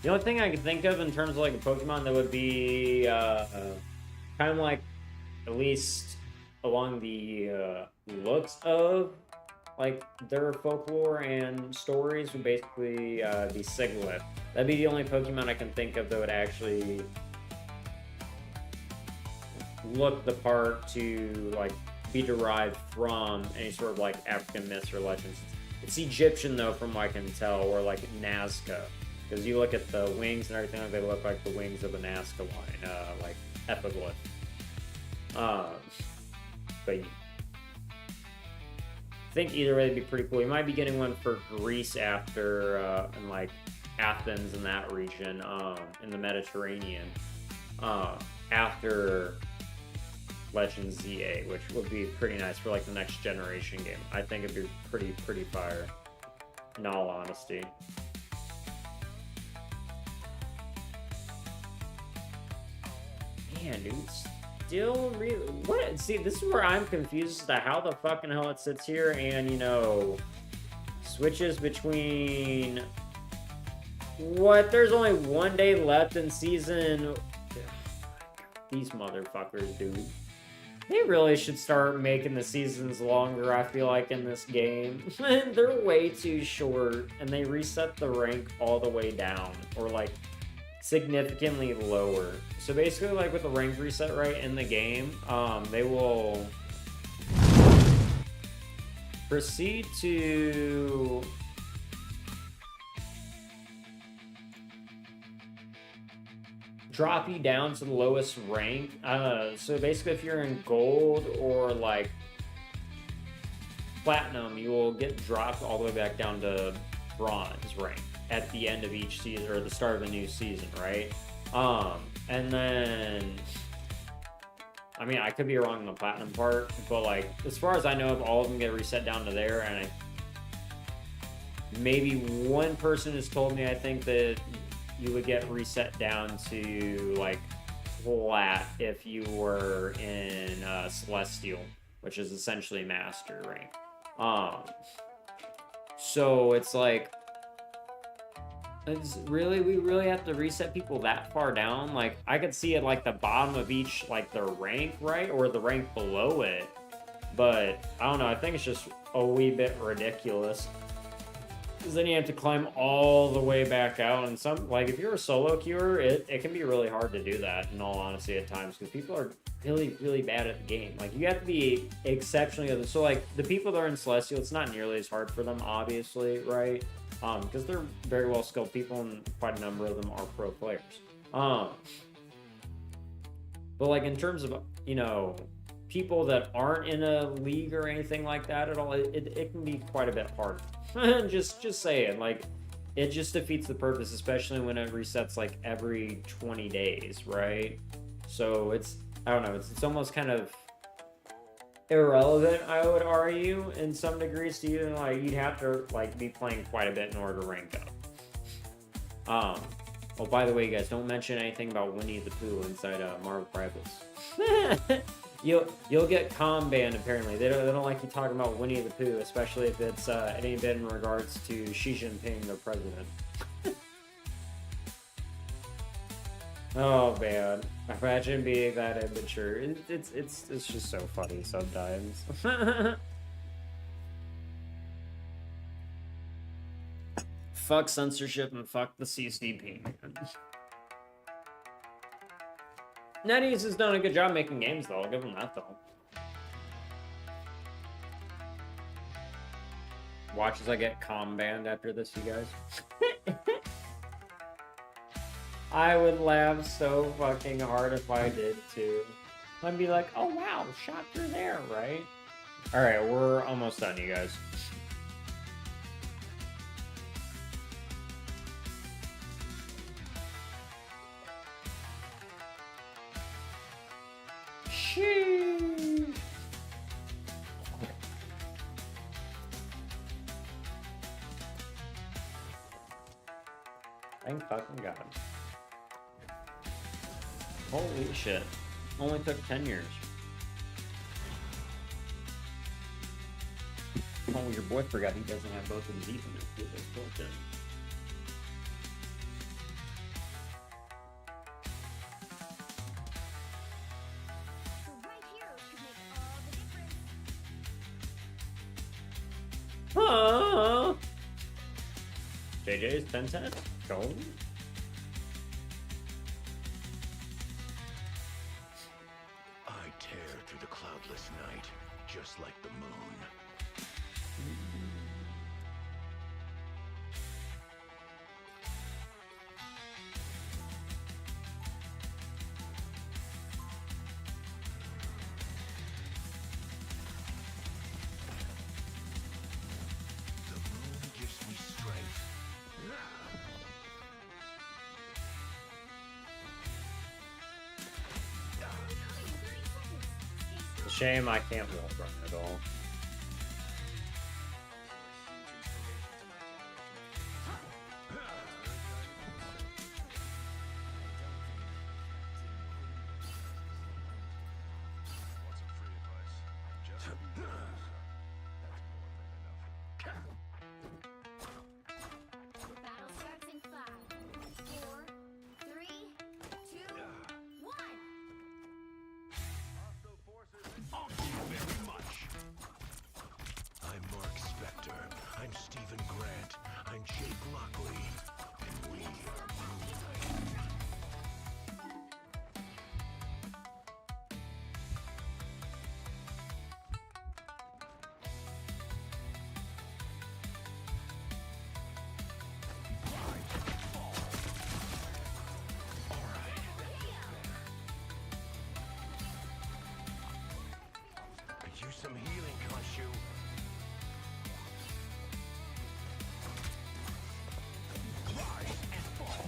The only thing I can think of in terms of like a Pokemon that would be kind of like, at least along the looks of like their folklore and stories, would basically be Siglet. That'd be the only Pokemon I can think of that would actually look the part to like be derived from any sort of like African myths or legends. It's Egyptian though, from what I can tell, or like Nazca, because you look at the wings and everything, they look like the wings of a Nazca line, like epiglyph. But I think either way would be pretty cool. You might be getting one for Greece after, in like Athens and that region, in the Mediterranean, after Legends ZA, which would be pretty nice for like the next generation game. I think it'd be pretty fire, in all honesty. Man, dude, still really, what? See, this is where I'm confused as to how the fucking hell it sits here and, you know, switches between what? There's only 1 day left in season. These motherfuckers, dude. They really should start making the seasons longer, I feel like, in this game. They're way too short, and they reset the rank all the way down, or like significantly lower. So basically, like with the rank reset right in the game, they will proceed to drop you down to the lowest rank. So basically, if you're in gold or like platinum, you will get dropped all the way back down to bronze rank at the end of each season, or the start of a new season, right? And then, I mean, I could be wrong on the platinum part, but like, as far as I know, if all of them get reset down to there, and maybe one person has told me, I think that you would get reset down to like flat if you were in Celestial, which is essentially Master rank. So it's like, we really have to reset people that far down? Like, I could see it like the bottom of each, like the rank, right? Or the rank below it. But I don't know, I think it's just a wee bit ridiculous. Because then you have to climb all the way back out, and some, like, if you're a solo queuer, it can be really hard to do that, in all honesty, at times, because people are really bad at the game. Like, you have to be exceptionally good. So, like, the people that are in Celestial, it's not nearly as hard for them, obviously, right? Because they're very well skilled people, and quite a number of them are pro players. But, like, in terms of, you know, people that aren't in a league or anything like that at all, it can be quite a bit hard. just saying, like, it just defeats the purpose, especially when it resets like every 20 days, right? So it's, I don't know, it's almost kind of irrelevant, I would argue, in some degrees to you. Like, you'd have to like be playing quite a bit in order to rank up. Oh, by the way, guys, don't mention anything about Winnie the Pooh inside Marvel Rivals. You'll get banned, apparently. They don't like you talking about Winnie the Pooh, especially if it's any bit in regards to Xi Jinping, the president. Oh man, imagine being that immature. It's just so funny sometimes. Fuck censorship and fuck the CCP, man. NetEase has done a good job making games, though. I'll give them that, though. Watch as I get banned after this, you guys. I would laugh so fucking hard if I did, too. I'd be like, oh, wow, shot through there, right? Alright, we're almost done, you guys. Thank fucking God. Holy shit. Only took 10 years. Oh, your boy forgot he doesn't have both of his Ethernet. JJ's 10 cents. Go. I tear through the cloudless night, just like the moon. The moon gives me strength. It's a shame I can't wall run at all. Battle starts in 5, 4, 3, 2, 1. Thank you very much. I'm Mark Spector. I'm Stephen Grant. I'm Jake Lockley. And we are Moonlight. Could use some healing, Khonshu. Rise and fall.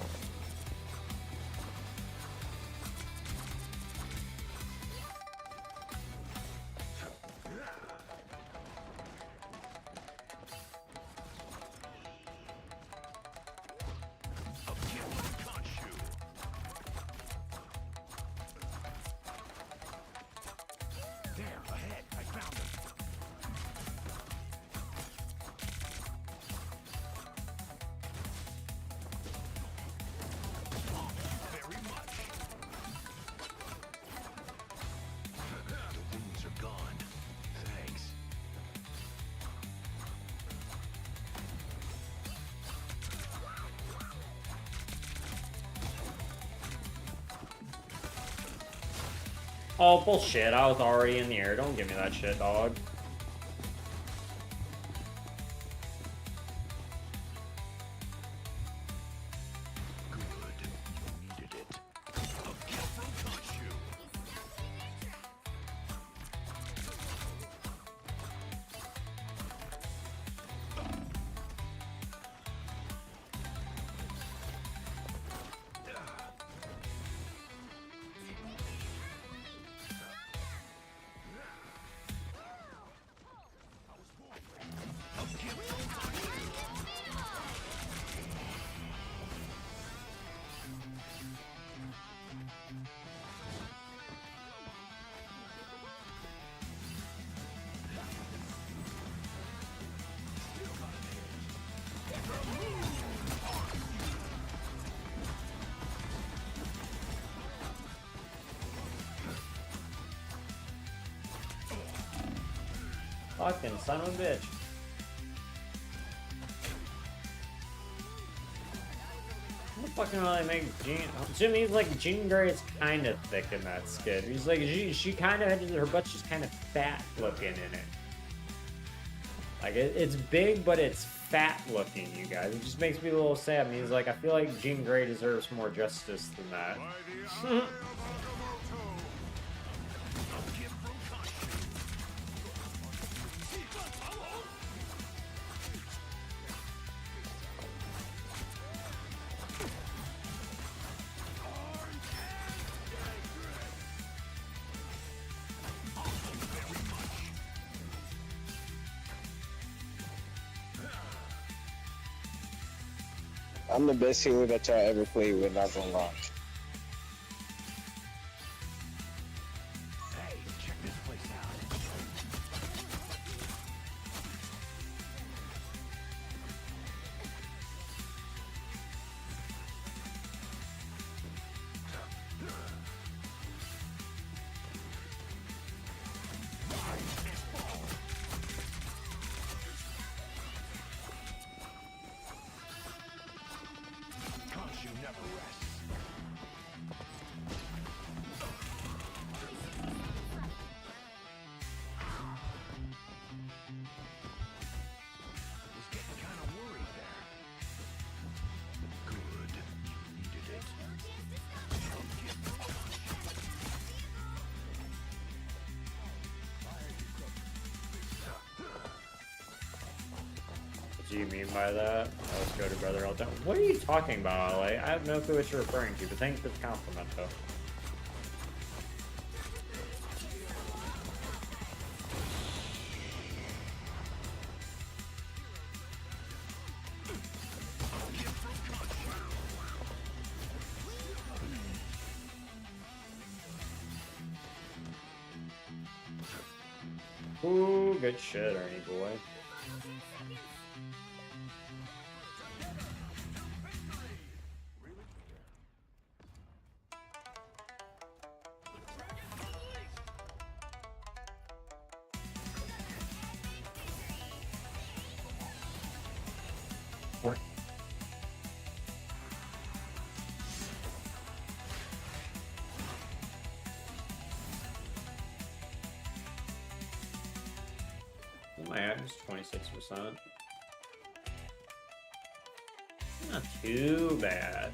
A gift from Khonshu. There, ahead. I found him. Very much. The wounds are gone. Thanks. Oh, bullshit. I was already in the air. Don't give me that shit, dog. Good. You needed it. A gift from Khonshu. Fucking son of a bitch. I don't fucking really make Jean. Jimmy's like Jean Grey is kind of thick in that skid. He's like she kind of her butt's just kind of fat looking in it. Like it's big, but it's fat looking. You guys, it just makes me a little sad. And he's like, I feel like Jean Grey deserves more justice than that. I'm the best healer that y'all ever played with, not gonna lie. Hey, check this place out. Was getting kind of worried there. Good. You needed it. What do you mean by that? I was go to brother all the time. What are you talking about, Ale? I have no clue what you're referring to, but thanks for the compliment, though. Ooh, good shit, Ernie boy. What? What am I at? Just 26%. Not too bad.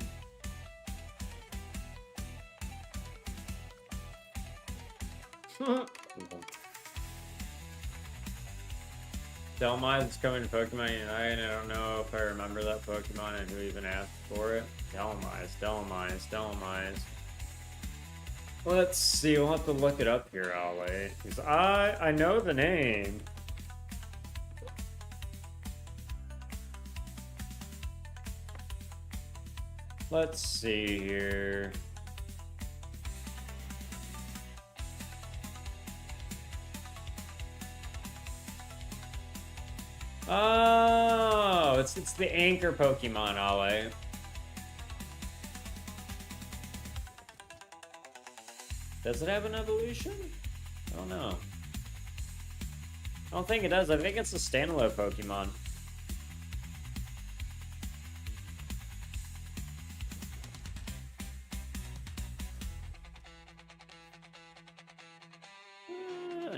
Delmize is coming to Pokemon Unite. I don't know if I remember that Pokemon and who even asked for it. Delmize. Let's see, we'll have to look it up here, Ale. Because I know the name. Let's see here. Oh, it's the anchor Pokemon, Ale. Does it have an evolution? I don't know. I don't think it does. I think it's a standalone Pokemon.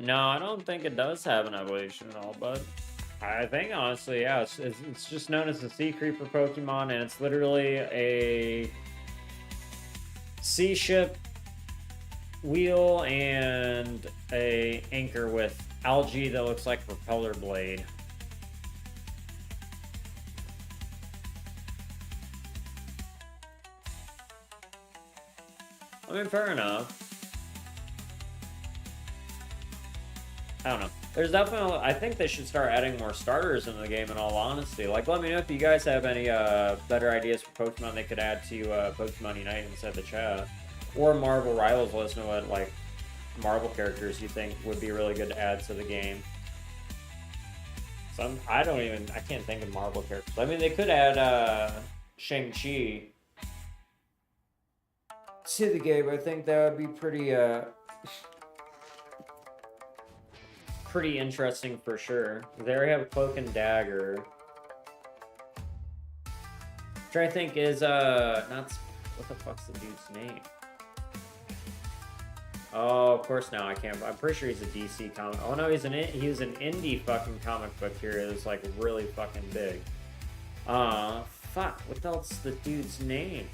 No, I don't think it does have an evolution at all, but I think honestly, yeah, it's just known as the Sea Creeper Pokemon, and it's literally a sea ship wheel and a anchor with algae that looks like a propeller blade. I mean, fair enough. I don't know. There's definitely, I think they should start adding more starters into the game, in all honesty. Like, let me know if you guys have any better ideas for Pokemon they could add to Pokemon Unite inside the chat. Or Marvel Rivals, let us know what, like, Marvel characters you think would be really good to add to the game. I can't think of Marvel characters. I mean, they could add Shang-Chi to the game. I think that would be pretty interesting for sure. They already have a Cloak and Dagger. I'm trying to think, is not what the fuck's the dude's name? Oh, of course now I can't. I'm pretty sure he's a DC comic. Oh no, he was an indie fucking comic book here. It was like really fucking big. Fuck. What else is the dude's name?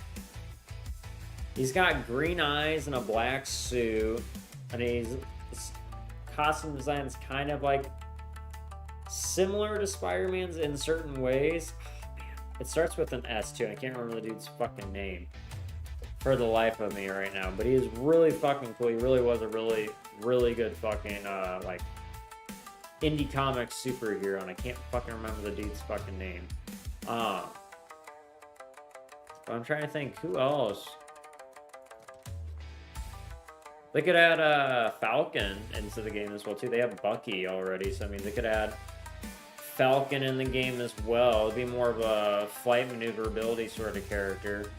He's got green eyes and a black suit, and his costume design is kind of like similar to Spider-Man's in certain ways. Oh, man. It starts with an S too. I can't remember the dude's fucking name for the life of me right now, but he is really fucking cool. He really was a really, really good fucking like indie comic superhero, and I can't fucking remember the dude's fucking name. But I'm trying to think who else. They could add Falcon into the game as well too. They have Bucky already, so I mean they could add Falcon in the game as well. It'd be more of a flight maneuverability sort of character.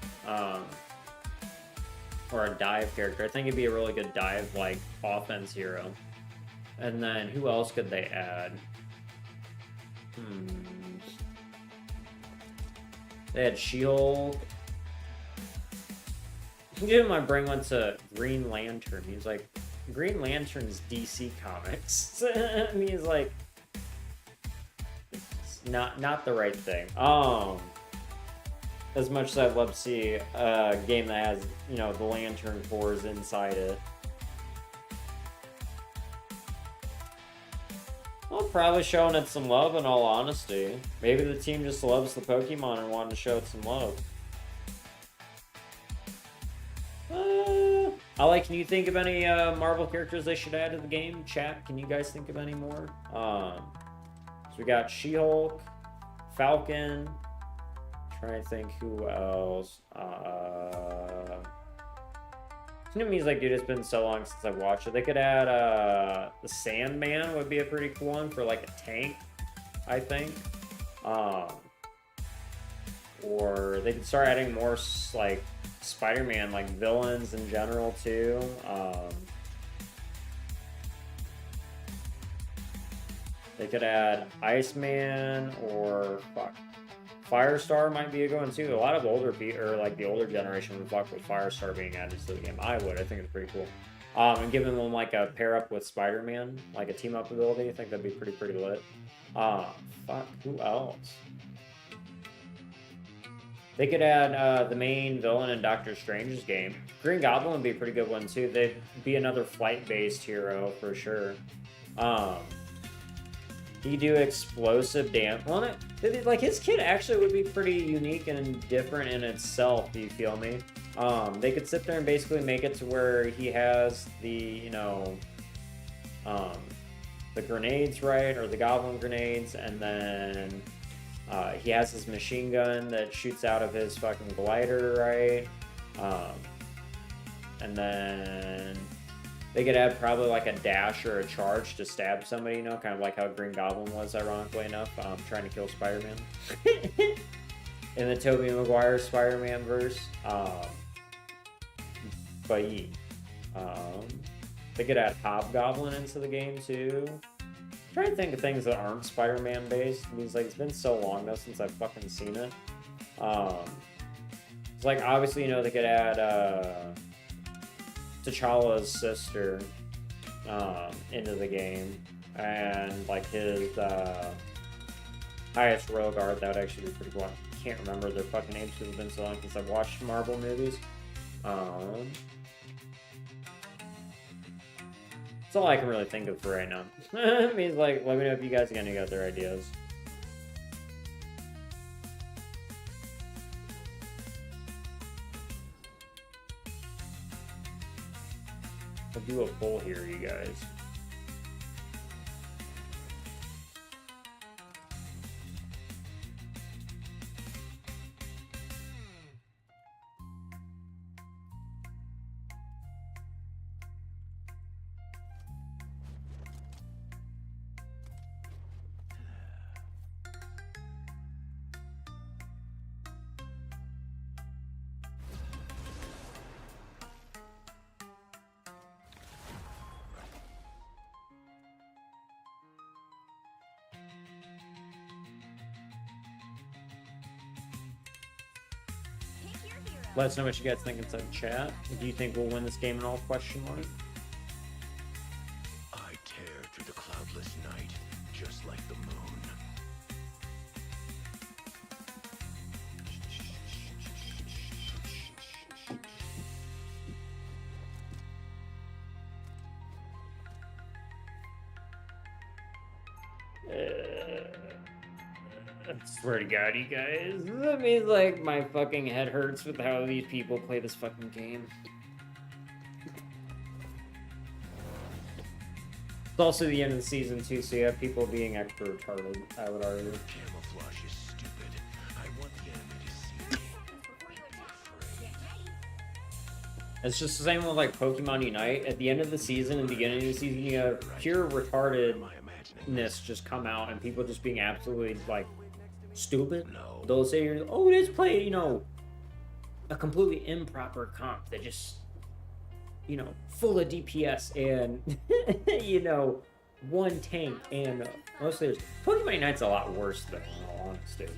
Or a dive character. I think it'd be a really good dive, like, offense hero. And then, who else could they add? They had She-Hulk. Yeah, my brain went to Green Lantern. He's like, Green Lantern's DC Comics. And he's like, it's not the right thing. As much as I'd love to see a game that has, you know, the Lantern cores inside it. Well, probably showing it some love, in all honesty. Maybe the team just loves the Pokemon and wanted to show it some love. Can you think of any Marvel characters they should add to the game? Chat, can you guys think of any more? So we got She-Hulk, Falcon. Trying to think who else. It means like, dude, it's been so long since I've watched it. They could add the Sandman would be a pretty cool one for like a tank, I think. Or they could start adding more like Spider-Man, like villains in general too. They could add Iceman or Firestar might be a good one too. A lot of older people, or like the older generation, would fuck with Firestar being added to the game. I would. I think it's pretty cool. And giving them like a pair up with Spider-Man, like a team up ability. I think that'd be pretty lit. Who else? They could add the main villain in Doctor Strange's game. Green Goblin would be a pretty good one too. They'd be another flight-based hero for sure. He do explosive damage. Well, like his kit actually would be pretty unique and different in itself. Do you feel me? They could sit there and basically make it to where he has the, you know, the grenades, right, or the goblin grenades, and then he has his machine gun that shoots out of his fucking glider, right? And then they could add probably like a dash or a charge to stab somebody, you know, kind of like how Green Goblin was, ironically enough, trying to kill Spider-Man. In the Tobey Maguire Spider-Man verse. But yeah. They could add Hobgoblin into the game too. I'm trying to think of things that aren't Spider-Man based. I mean, it's been so long though since I've fucking seen it. It's like, obviously, you know, they could add T'Challa's sister into the game, and like his highest royal guard. That would actually be pretty cool. I can't remember their fucking names because it's been so long since I've watched Marvel movies. That's all I can really think of for right now. I mean, like, let me know if you guys got any other ideas. I'll do a poll here, you guys. Let us know what you guys think inside the chat. Do you think we'll win this game in all question mark? I tear through the cloudless night, just like the moon. I swear to God, you guys. That means like my fucking head hurts with how these people play this fucking game. It's also the end of the season too, so you have people being extra retarded, I would argue. Camouflage is stupid. I want the enemy to see me. It's just the same with like Pokemon Unite. At the end of the season and beginning of the season, you have pure retardedness just come out and people just being absolutely like stupid. No. They'll say, oh, let's play, you know, a completely improper comp that just, you know, full of DPS and, you know, one tank and mostly Pokemon Unite's a lot worse though, in all honesty.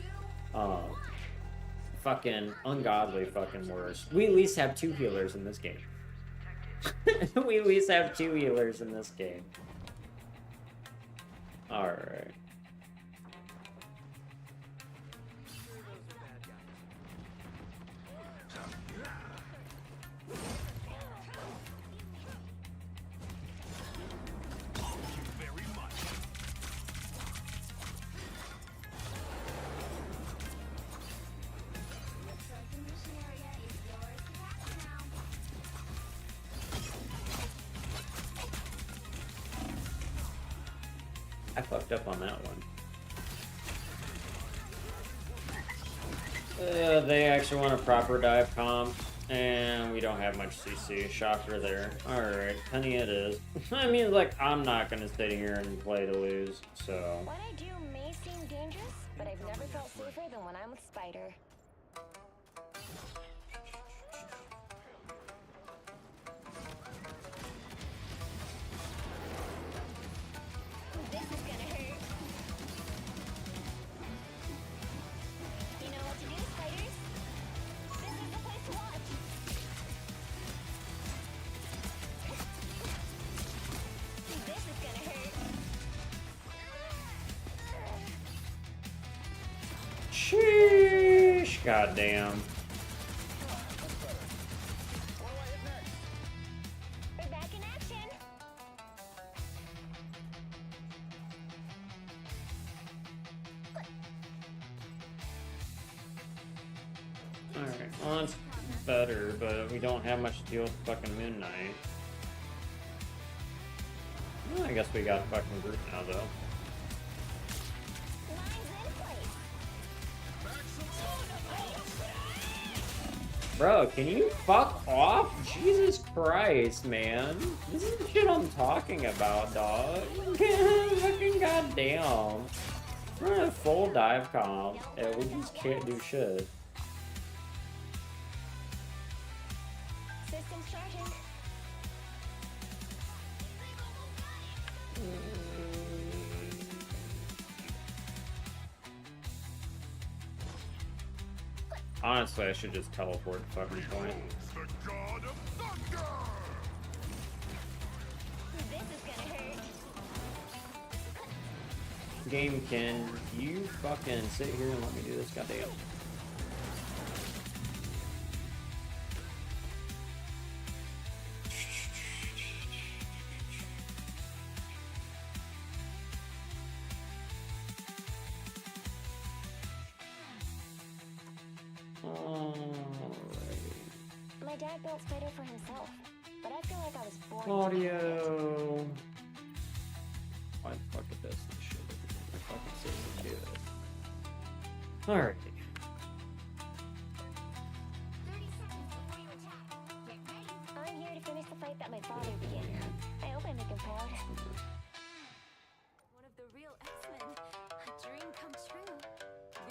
fucking ungodly fucking worse. We at least have 2 healers in this game. We at least have 2 healers in this game. Alright. I fucked up on that one. They actually want a proper dive comp, and we don't have much CC. Shocker there. Alright, Penny it is. I mean, like, I'm not gonna sit here and play to lose, so... What I do may seem dangerous, but I've never felt safer than when I'm with Spider. This is gonna hurt. You know what to do, Spiders? This is the place to watch. This is gonna hurt. Sheesh, goddamn. We're back in action. Alright, well, that's better, but we don't have much to deal with fucking Moon Knight. Well, I guess we got fucking Groot now, though. Lines in place. Bro, can you fuck off? Jesus Christ, man. This is the shit I'm talking about, dog. Fucking goddamn. We're in a full dive comp, and we just can't do shit. Systems charging. Honestly, I should just teleport to fucking point. The god of thunder! This is gonna hurt. Game, can you fucking sit here and let me do this? Goddamn. My dad built Spider for himself, but I feel like I was born. Audio. Why the fuck did this shit? I fucking say to do it. Alright. 30 seconds before you attack. Get ready. I'm here to finish the fight that my father began. I hope I make him proud. One of the real X-Men. A dream come true.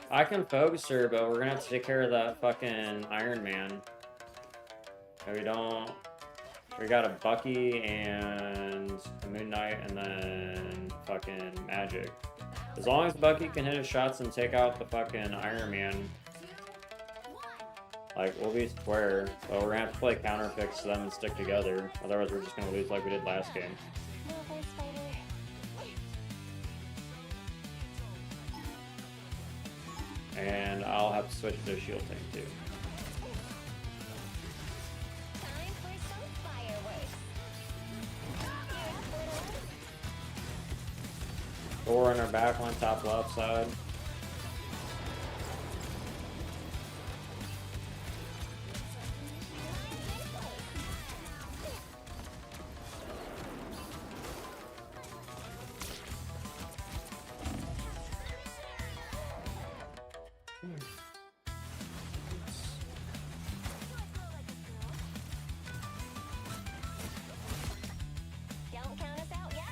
I can focus her, but we're gonna have to take care of that fucking Iron Man. And we don't. We got a Bucky and a Moon Knight and then fucking Magic. As long as Bucky can hit his shots and take out the fucking Iron Man, like, we'll be square. But we're gonna have to play counter picks to them and stick together. Otherwise, we're just gonna lose like we did last game. No thanks, Spider. And I'll have to switch to a shield tank too. Time for some fireworks. Thor in our back line, top left side. Don't count us out yet.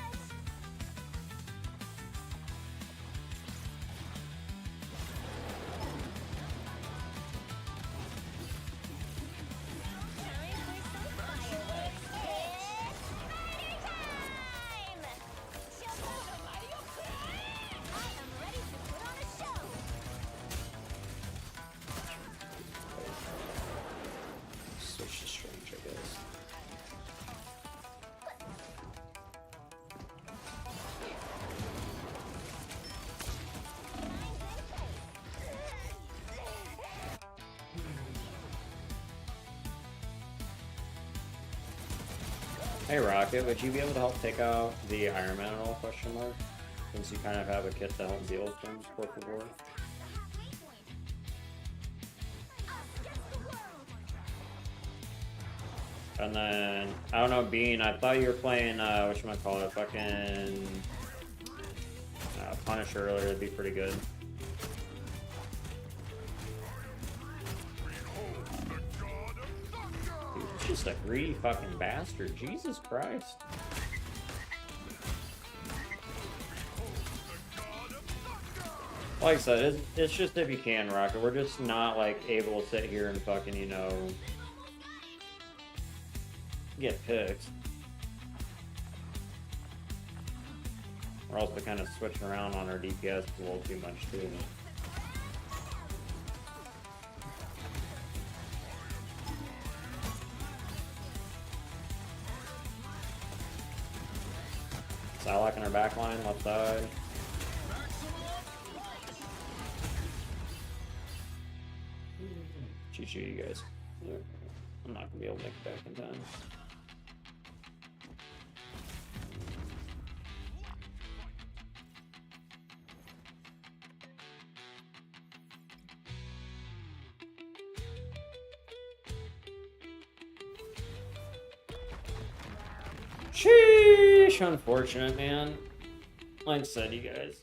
Hey Rocket, would you be able to help take out the Iron Man at all? Question mark. Since you kind of have a kit to help deal with things, por favor. And then I don't know, Bean. I thought you were playing whatchamacallit, fucking Punisher earlier. It'd be pretty good. Dude, he's just a greedy fucking bastard. Jesus Christ. Like I said, it's just if you can, Rocket. We're just not, like, able to sit here and fucking, you know, get picked. We're also kind of switching around on our DPS a little too much, too. Psylocke in our backline, left side. GG, you guys. I'm not gonna be able to make it back in time. Sheesh, unfortunate, man. Like I said, you guys,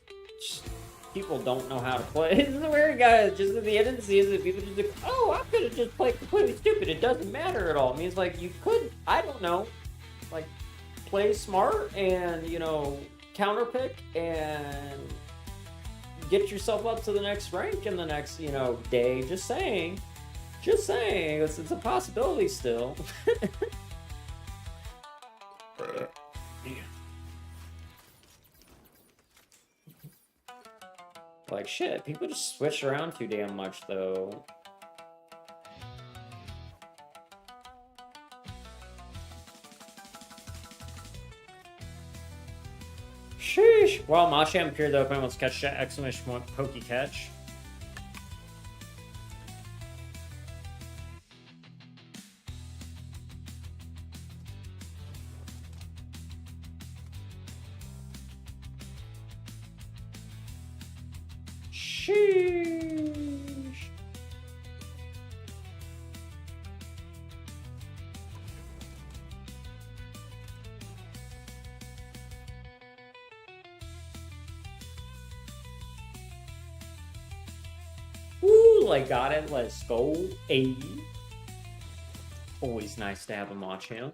people don't know how to play. This is weird, guys. Just at the end of the season, people just like, oh, I could have just played completely stupid. It doesn't matter at all. It means, like, you could, I don't know, like, play smart and, you know, counterpick and get yourself up to the next rank in the next, you know, day. Just saying. Just saying. It's a possibility still. Like, shit, people just switch around too damn much, though. Sheesh! While Machamp appeared though, if anyone wants to catch that exclamation point, pokey catch. Sheesh. Ooh, I got it. Let's go. A. Always nice to have a Machamp.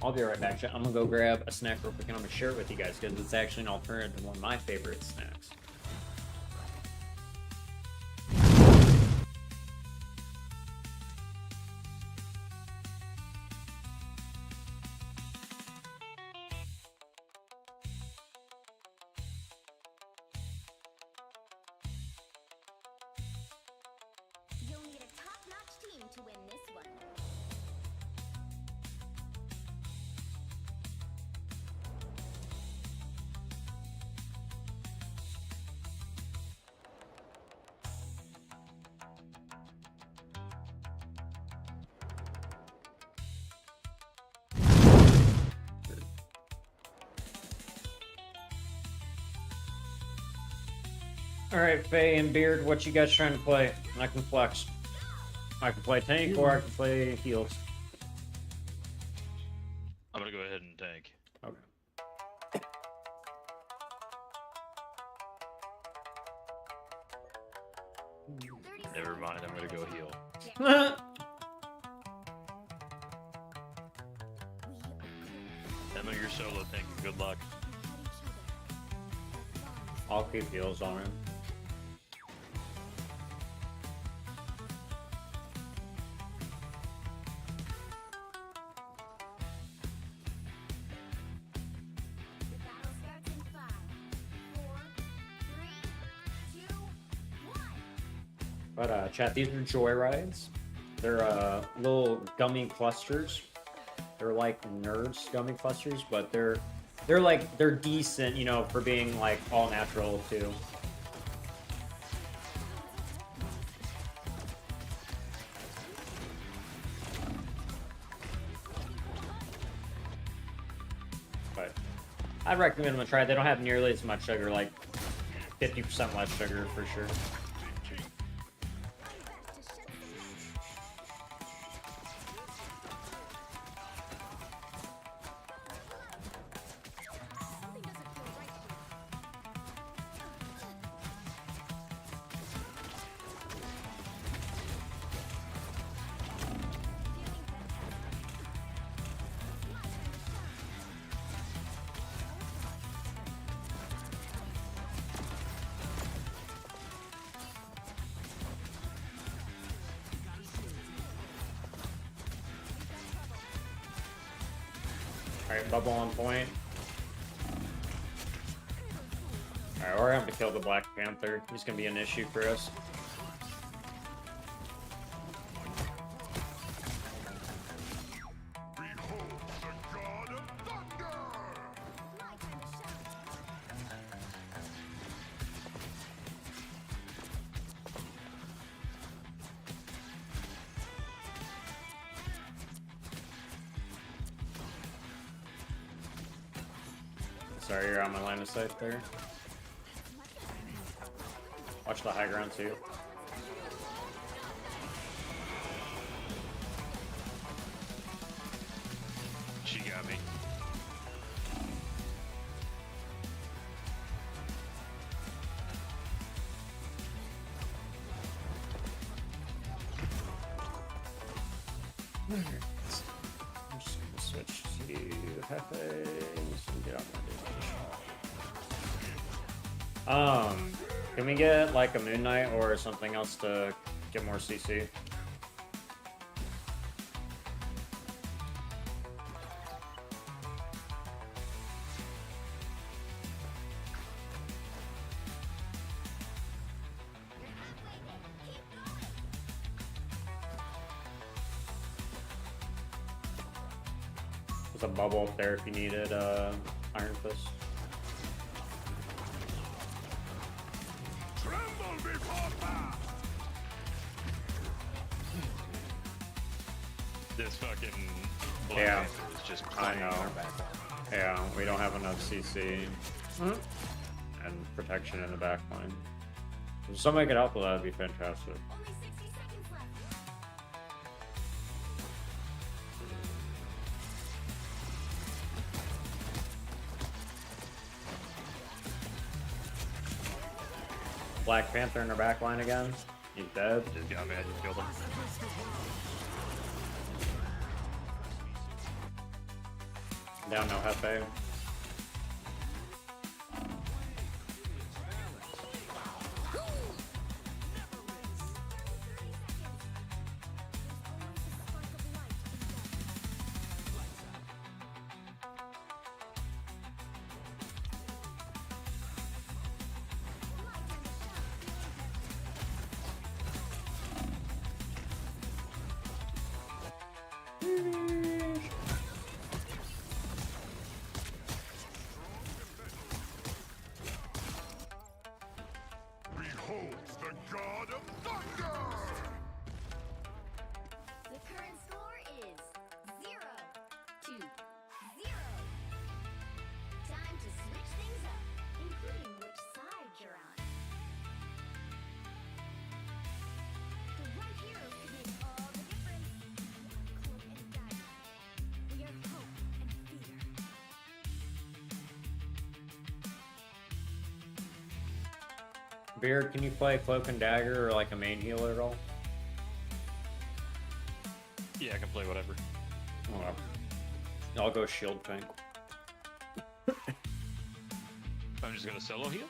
I'll be right back. I'm gonna go grab a snack real quick and I'm gonna share it with you guys because it's actually an alternative to one of my favorite snacks. You'll need a top-notch team to win this one. Alright, Faye and Beard, what you guys trying to play? I can flex. I can play tank or I can play heals. I'm gonna go ahead and tank. Okay. Never mind, I'm gonna go heal. Emma, you're solo, thank you, good luck. I'll keep heals on him. The battle starts in 5, 4, 3, 2, 1. But chat, these are joyrides. They're little gummy clusters. They're like nerds gummy clusters, but they're decent, you know, for being like all natural too. I'd recommend them to try. They don't have nearly as much sugar, like 50% less sugar for sure. Alright, bubble on point. Alright, we're gonna have to kill the Black Panther. He's gonna be an issue for us. Behold the god of thunder! Sorry, you're on my line of sight there. Watch the high ground too. She got me. I'm just gonna switch to Hefe. Get out my dish. Can we get like a Moon Knight or something else to get more CC? There's a bubble up there if you needed Iron Fist. Tremble before fire! This fucking Black Yeah. Panther is just I playing know. our back. Yeah, we don't have enough CC and protection in the back line. If somebody could help with that, would be fantastic. Only 60 seconds left. Black Panther in their back line again. He's dead. Just got me, I just killed him. Down no Hefe. Behold the god of thunder! The current score is 0-0. Time to switch things up, including which side you're on. The right hero could make all the difference. Cloak and dagger. We are hope and fear. Beard, can you play Cloak and Dagger or like a main healer at all? Yeah, I can play whatever. Oh, I'll go shield tank. I'm just gonna solo heal?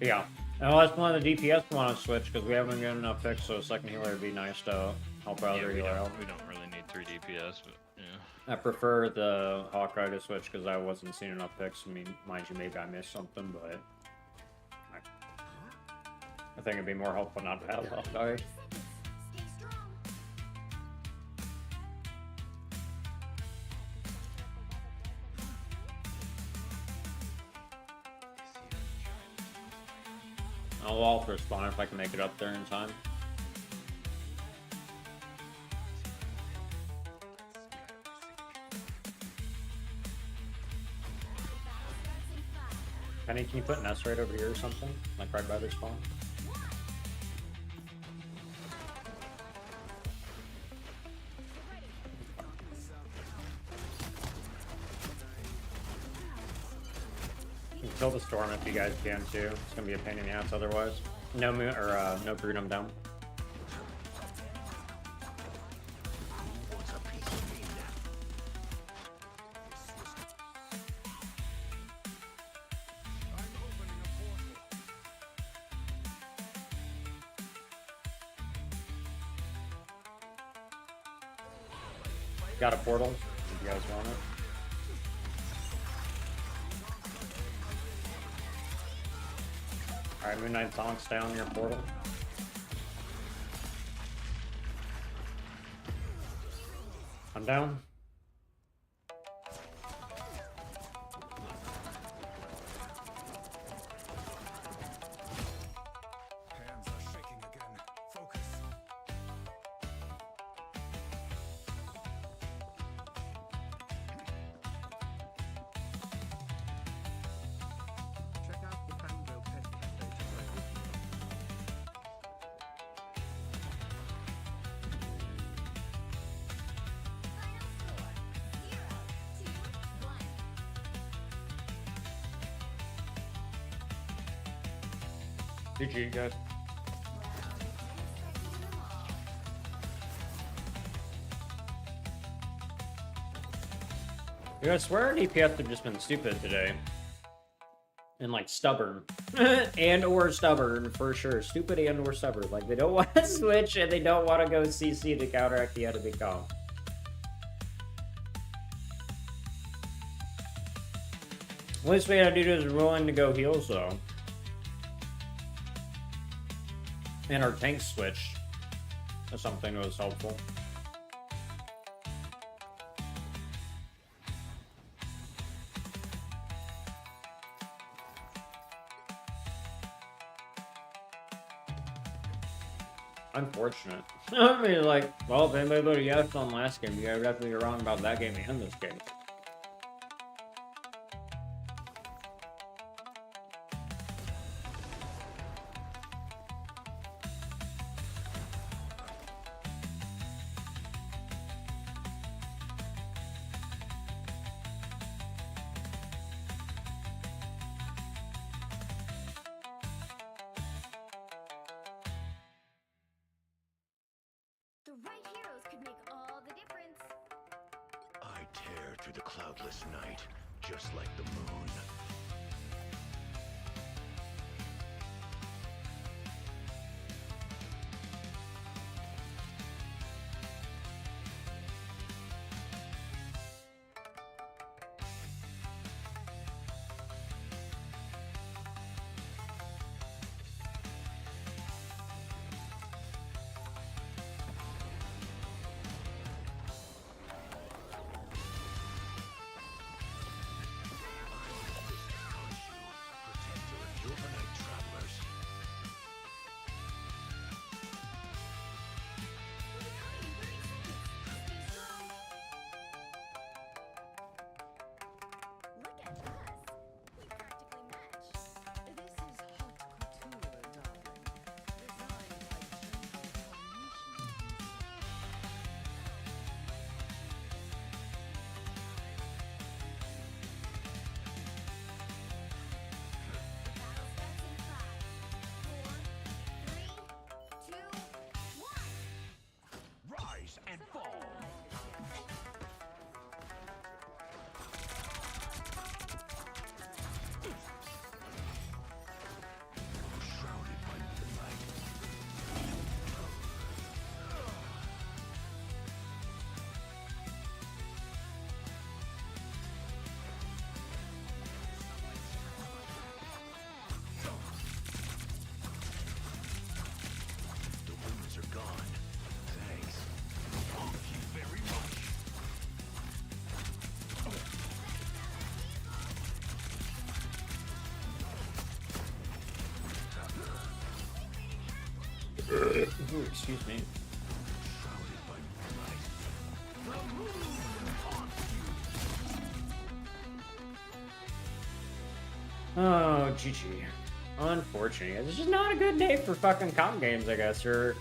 Yeah. And that's one of the DPS we want to switch because we haven't gotten enough picks, so a second healer would be nice to help our other we healer out. don't really need 3 DPS, but yeah. I prefer the Hawkeye to switch because I wasn't seeing enough picks. I mean, mind you, maybe I missed something, but I think it'd be more helpful not to have Hawkeye. 30 seconds. Stay strong. I'll also respond if I can make it up there in time. Penny, can you put Nest right over here or something? Like right by the spawn? You can kill the storm if you guys can too. It's gonna be a pain in the ass otherwise. No moon or no brood, I'm down. What's a piece of me now? Got a portal if you guys want it. Alright, Moon Knight Zonks down your portal. I'm down. Hands are shaking again. Focus. Check out the Banjo Pet Cafe to play with me. Final score 0-2, 1. GG, guys. Dude, I swear an EPF have just been stupid today. And like stubborn. And or stubborn for sure. Stupid and or stubborn. Like they don't want to switch and they don't want to go CC to counteract the enemy comp. At least we had a dude who's willing to go heals though. And our tank switched. That's something that was helpful. Unfortunate. I mean, like, well, if anybody voted yes on last game, you guys definitely are wrong about that game and this game. The right heroes could make all the difference. I tear through the cloudless night, just like the moon. Protector of overnight travelers. Look at us. We practically match. This is haute couture, darling. Designed by gentle carnation. Battle starts in 5, 4, 3, 2, 1. Rise and fall. Shrouded by moonlight. The wounds are gone. Thanks. Thank you very much. Ooh, excuse me. Shrouded by moonlight. The moon haunts you. Oh, GG. Unfortunate. It's just not a good day for fucking comp games, I guess, or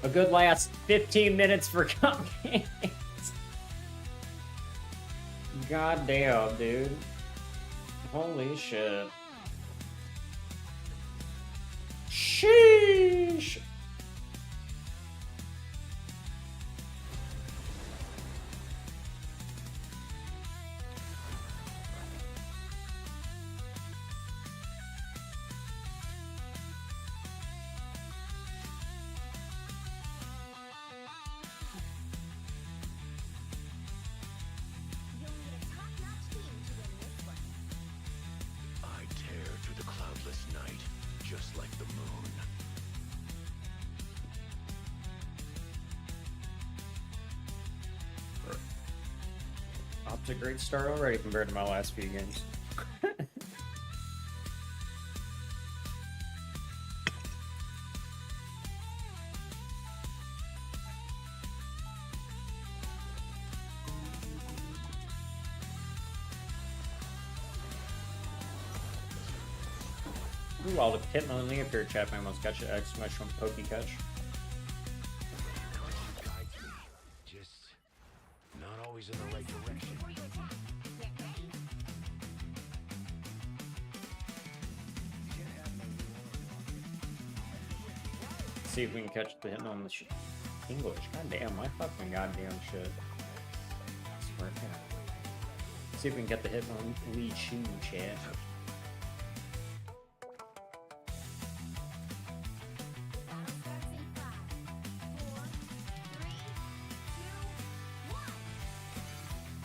a good last 15 minutes for comp games. God damn, dude. Holy shit. Sheesh. You'll need a top-notch team to win this one. I tear through the cloudless night, just like the moon. Off to a great start already compared to my last few games. Ooh, all the Hitmonlee appeared chat. I almost got you! Exclamation pokey catch. Guides me, just not always in the right direction. Before you attack, get ready. See if we can catch the Hitmonlee with English. God damn, my fucking goddamn shit. Swear to God. See if we can get the Hitmonlee shoe chat. Battle starts in 5, 4, 3, 2, 1.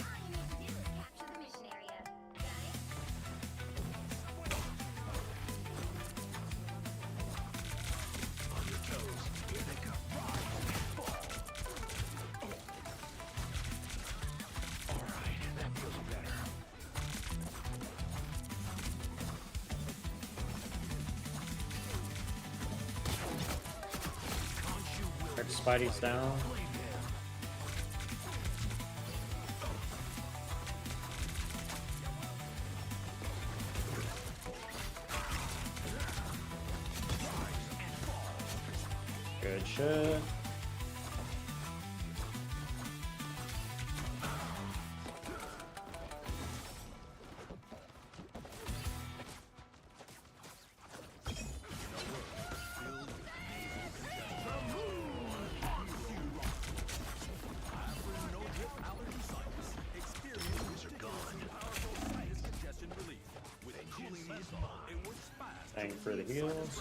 All you need to do is capture the mission area. Got it? On your toes, here they come. All right, that feels better. Check Spidey's down. Good shit. Thank for the heals.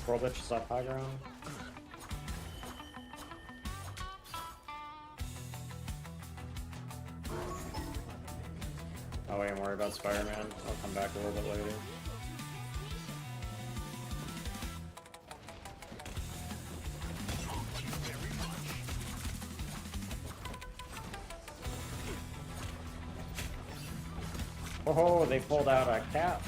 Roll bitches off high ground. Oh, wait, I'm worried about Spider-Man. I'll come back a little bit later. Oh, they pulled out a cap.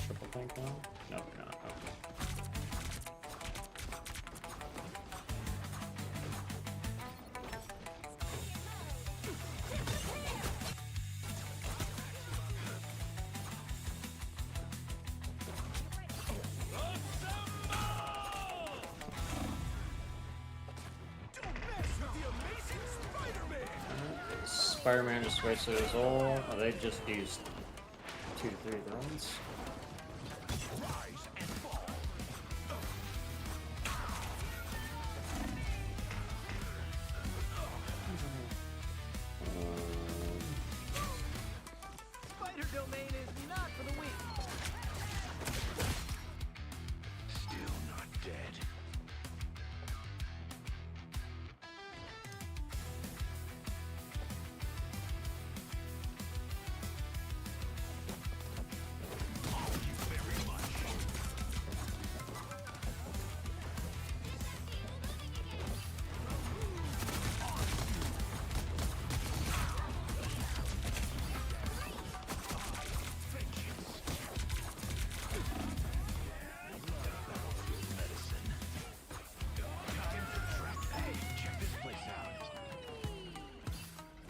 Triple tank now? No, we're not. Okay. Spider-Man just wasted his ult. Oh, they just used 2 to 3 runs. Spider domain is not for the weak. Still not dead.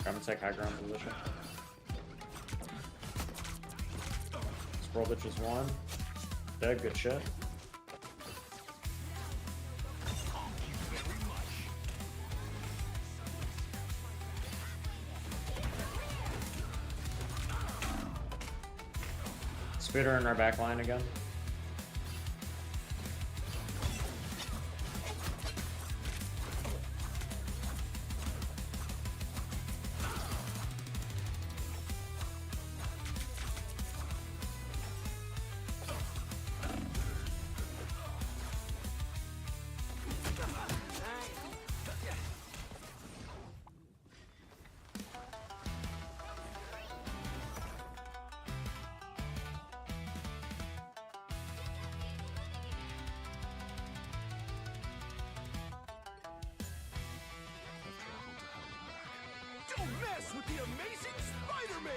I'm gonna take high ground position. Scroll bitch is one. Dead, good shit. Spitter in our back line again. Don't mess with the amazing Spider-Man!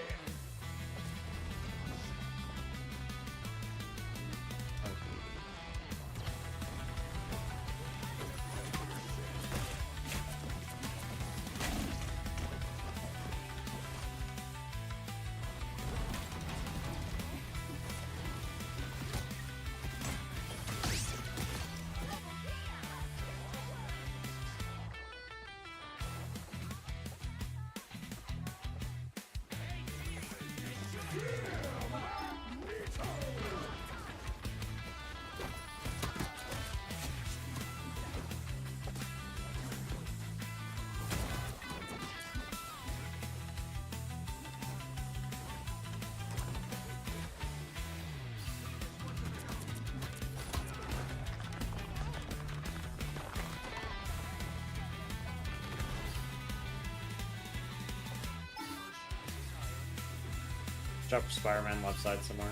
Drop Spider-Man left side somewhere.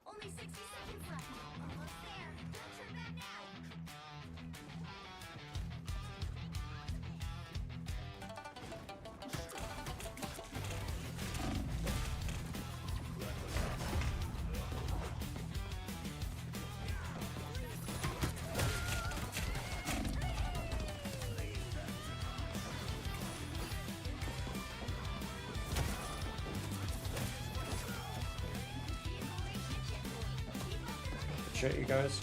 Only 60 seconds left. Almost there. Don't turn back now. Shit, you guys.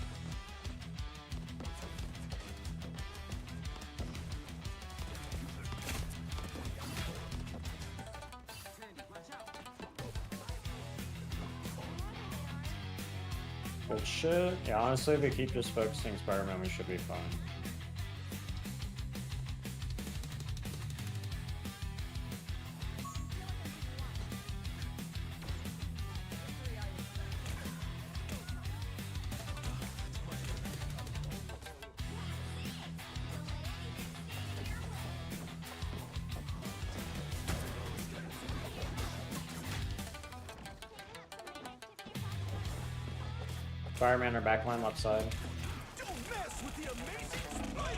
Good shit. Yeah, honestly, if we keep just focusing Spider-Man, we should be fine. Fireman or backline left side. Don't mess with the amazing Spider-Man!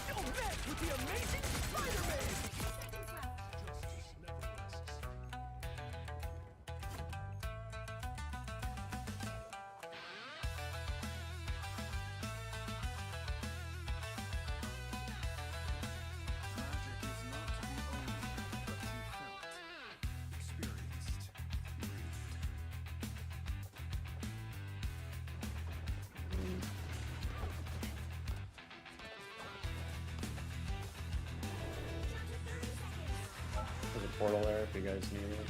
Don't mess with the amazing Spider-Man! 60 seconds left. Magic is not to be owned, but to be felt, experienced, lived. There's a portal there if you guys need it.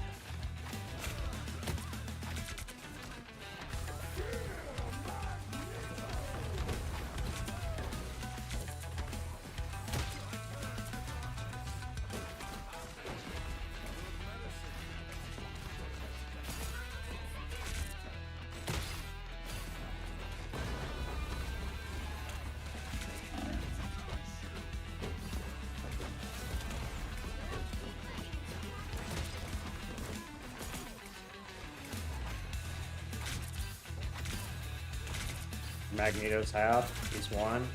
Magneto's half. He's one.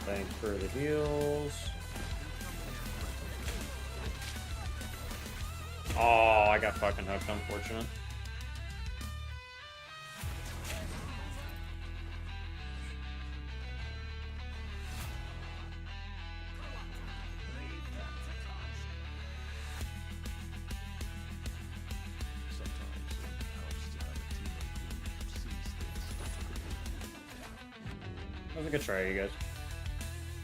Thanks for the heals. Oh, I got fucking hooked, unfortunate. That was a good try, you guys.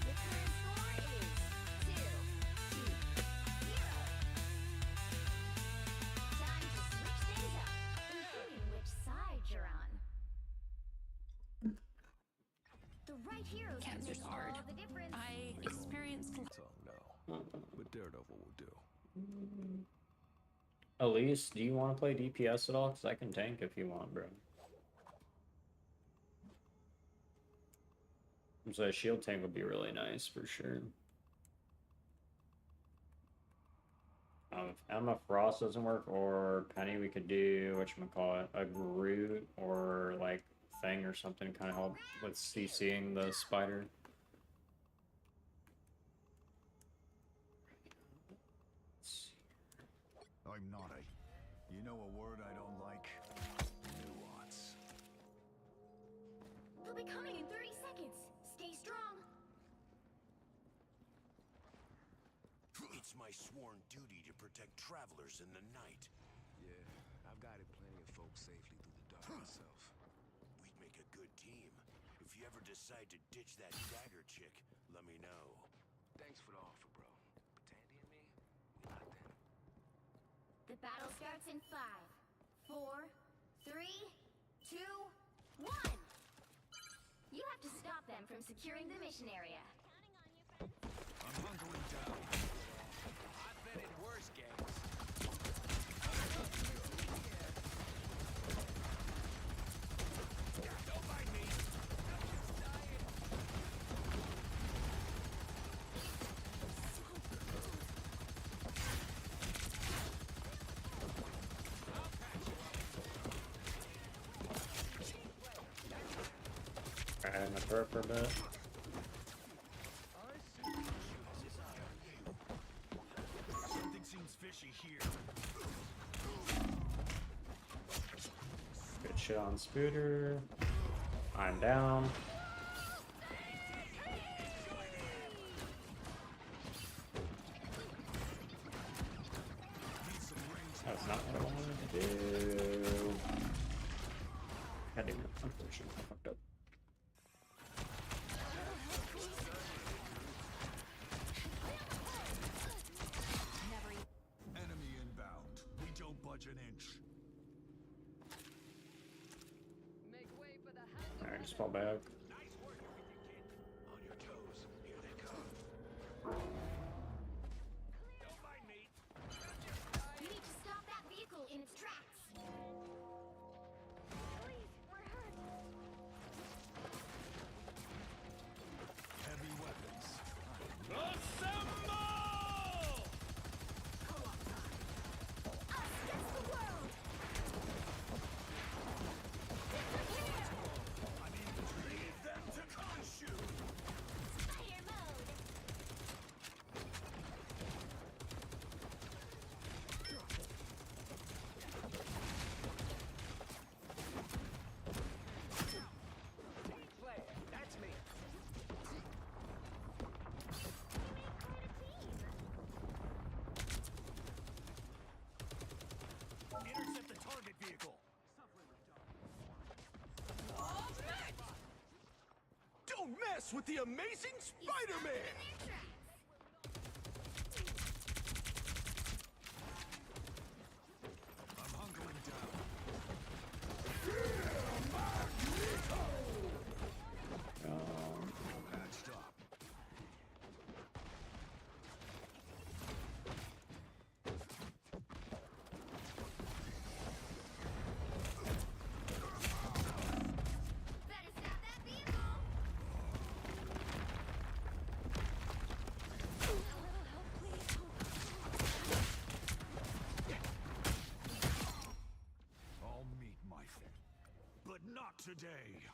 The current score is 2-0. Time to switch things up, including which side you're on. The right heroes can Cancer's make hard. all the difference. I experienced No, but Daredevil will do. Elise, do you want to play DPS at all? Because I can tank if you want, bro. So a shield tank would be really nice for sure. If Emma Frost doesn't work, or Penny, we could do whatchamacallit, a Groot or like thing or something, kind of help with CCing the spider. I'm naughty. You know a word I don't like? Nuance. They'll be coming in 30 seconds. Stay strong. It's my sworn duty to protect travelers in the night. Yeah, I've guided plenty of folks safely through the dark myself. We'd make a good team. If you ever decide to ditch that dagger chick, let me know. Thanks for the offer, bro. But Tandy and me, we locked in. The battle starts in 5, 4, 3, 2, 1. You have to stop them from securing the mission area. I'm hunkering down. I've been in worse games. Don't mind me. Alright, I'm gonna throw it for a bit. Something seems fishy here. Good shit on Spooter. I'm down. That's not what I wanted to do. Had to, unfortunately, I fucked up. Enemy inbound. We don't budge an inch. Make way for the hand. Alright, just fall back. Nice work, everything, kid. On your toes. Here they come. Don't mind me. You need to stop that vehicle in its tracks. Please, we're hurt. Heavy weapons. Us against the world. Leave them to Khonshu. Fire mode. Player, that's me. Intercept the target vehicle. Don't mess with the amazing Spider-Man! I'm hunkering down. Patched up. Better stop that vehicle. A little help, please. I'll meet my fate. But not today.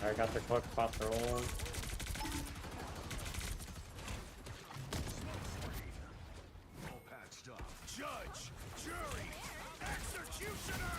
I got the quick patrol. All patched up. Judge, jury, executioner!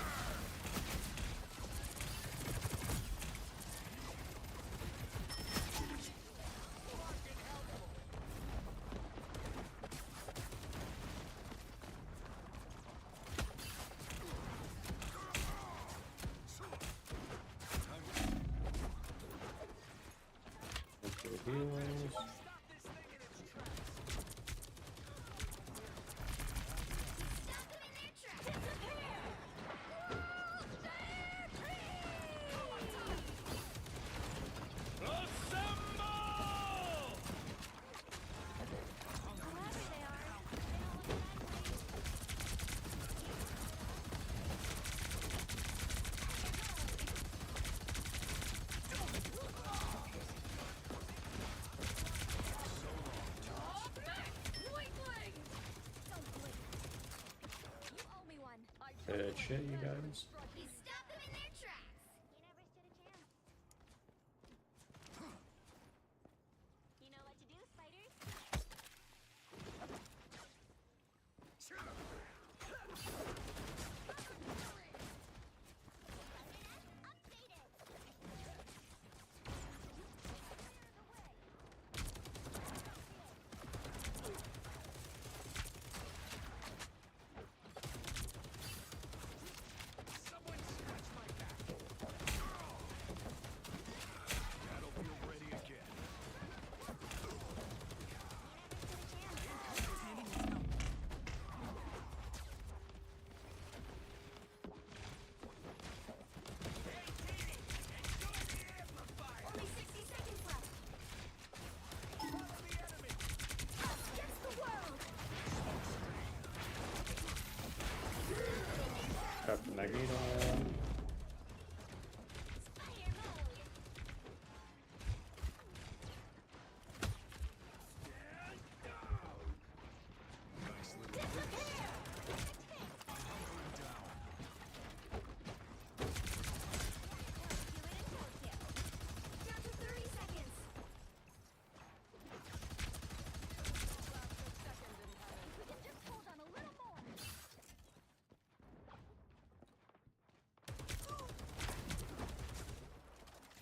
Good shit, you guys. You stop them in their tracks. You never stood a chance. You know what to do, spiders. Someone scratch my back. Battlefield ready again. Only 60 seconds left. Us against the world. Got the Magneto. Spider mode. Disappear. Down to 30 seconds. Just hold on a little more.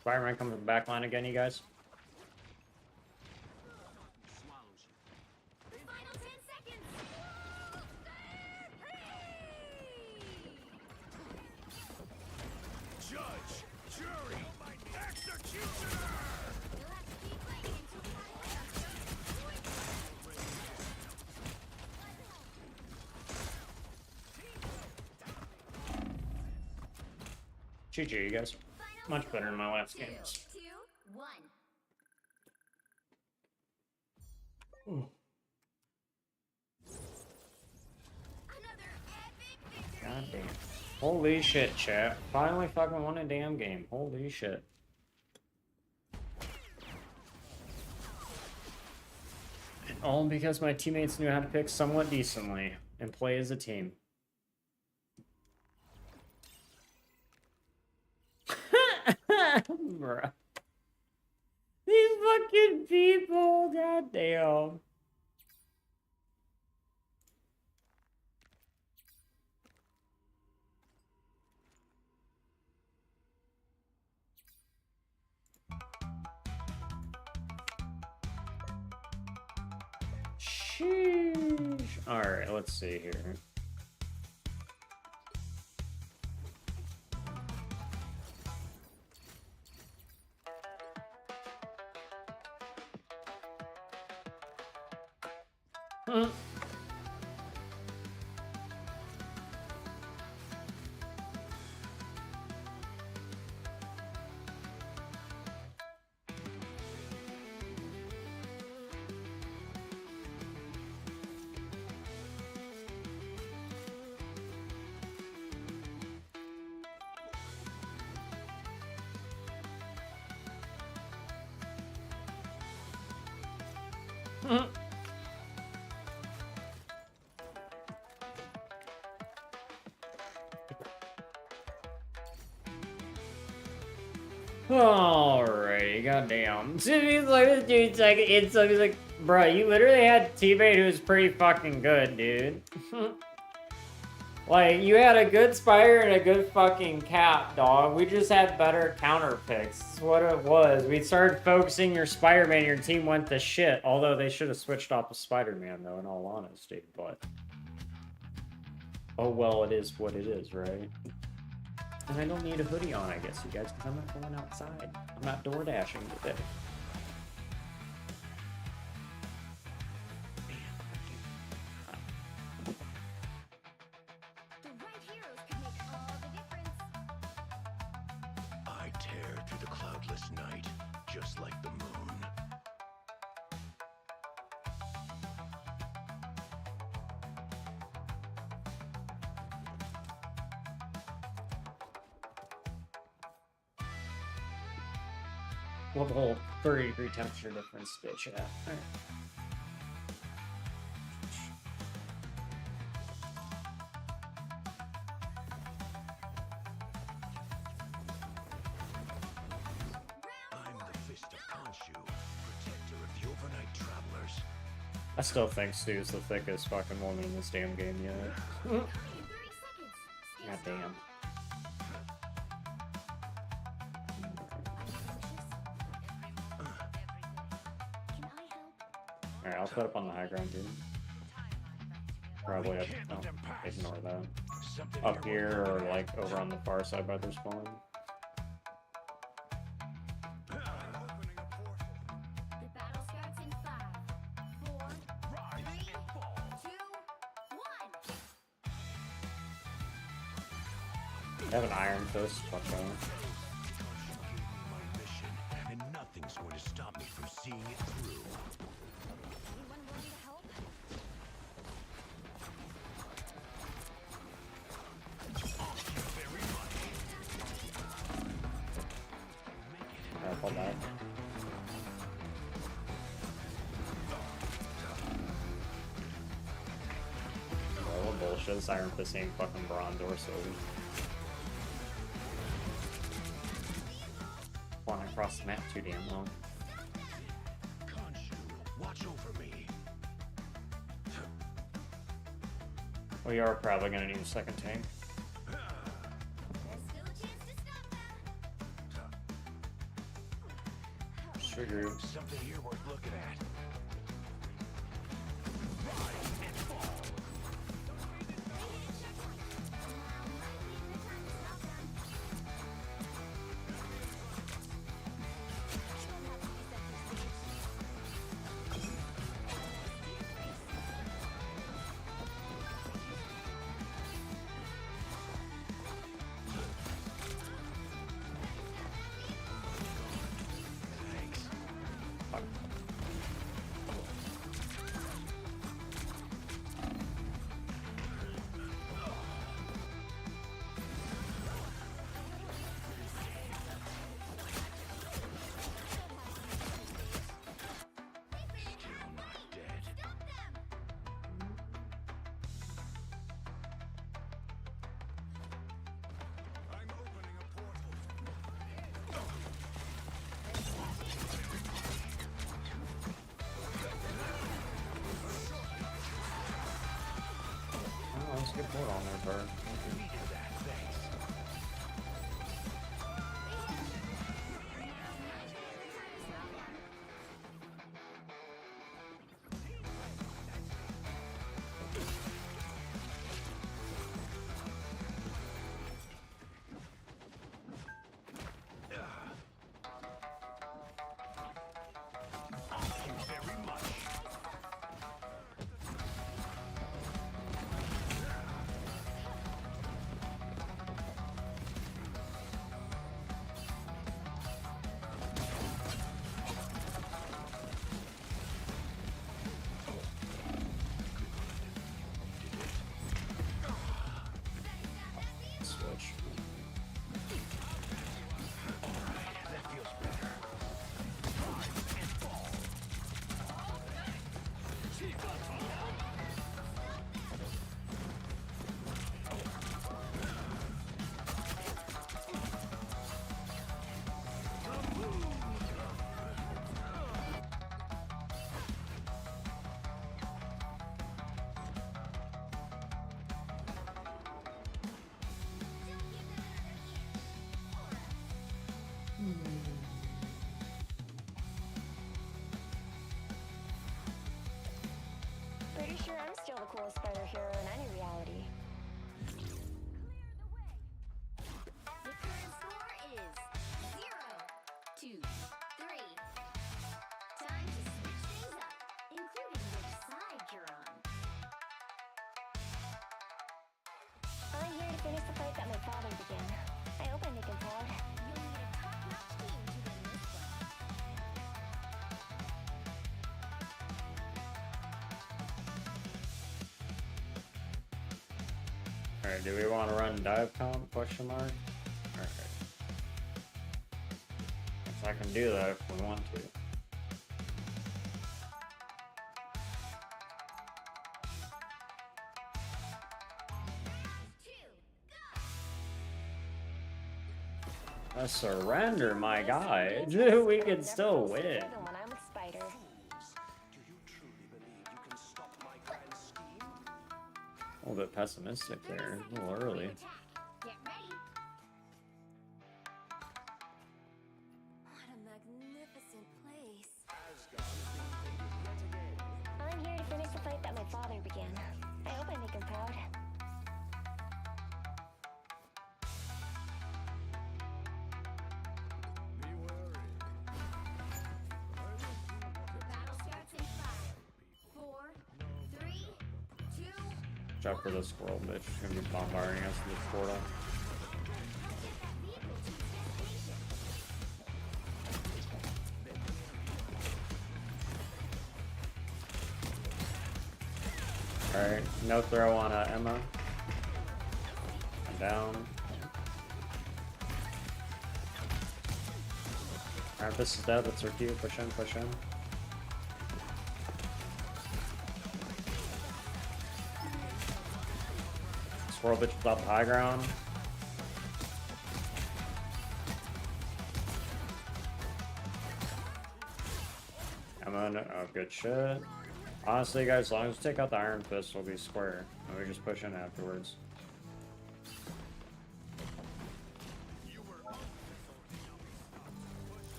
Spider-Man comes from the back line again, you guys. Swallows you. Final 10 seconds. Judge, jury, executioner! You'll have to keep fighting until the GG, you guys. Much better than my last games. 2, 1. Another epic victory. God damn. Holy shit, chat. Finally fucking won a damn game. Holy shit. All because my teammates knew how to pick somewhat decently and play as a team. Bruh. These fucking people, goddamn. Sheesh. Alright, let's see here. All goddamn. He's like, this dude's like, it's like, he's like, bro, you literally had a teammate who's pretty fucking good, dude. Like, you had a good Spire and a good fucking Cap, dog. We just had better counter picks. That's what it was. We started focusing your Spider-Man, your team went to shit. Although they should have switched off of Spider-Man, though, in all honesty. But, oh well, it is what it is, right? And I don't need a hoodie on, I guess, you guys, because I'm not going outside. I'm not door dashing today. The right heroes can make all the difference. I tear through the cloudless night, just like the moon. Level 30-degree temperature difference, bitch. Yeah. Alright. I'm the fist of Khonshu, protector of the overnight travelers. I still think Stu's the thickest fucking woman in this damn game yet. Coming in 30 seconds. Stay God strong. damn. Can I help? Alright, I'll put up on the high ground, dude. Probably up. No, ignore that. Something Up here we're or looking like over on the far side by their spawn. The battle starts in 5, 4, 3, 2, 1. I have an iron fist. Fuck that. Khonshu gave me my mission, and nothing's going to stop me from seeing it through. Anyone want me to help? Alright, fall back. Bro, what bullshit. This iron fist ain't fucking bronze or silver. Flying across the map too damn long. Khonshu, watch over me. We are probably gonna need a second tank. There's still a chance to stop them. Sure do. Something here worth looking at. Fuck. Still not dead. Stop them! I'm opening a portal. Oh, let's get board on there, bird. Needed that, thanks. Thank you very much. battle spider hero in any reality. The current score is 0-3. Time to switch things up, including which side you're on. I'm here to finish the fight that my father began. I hope I make him proud. You'll need a top-notch team to win this one. Alright, do we want to run dive comp? Question mark? Alright. Guess I can do that if we want to. A surrender, my guy. We can still win. Than when I'm with Spider. Do you truly believe you can stop my grand scheme? A little bit pessimistic there. A little early. Get ready. What a magnificent place. I'm here to finish the fight that my father began. I hope I make him proud. Be wary. The battle starts in 5, 4, 3, 2. Watch out for the squirrel bitch. She's gonna be bombarding us with the portal. Alright, no throw on Emma. I'm down. Alright, this is dead. That's her Q. Push in, push in. Squirrel bitch without the high ground. Emma, oh, good shit. Honestly, guys, as long as we take out the Iron Fist, we'll be square. And we just push in afterwards.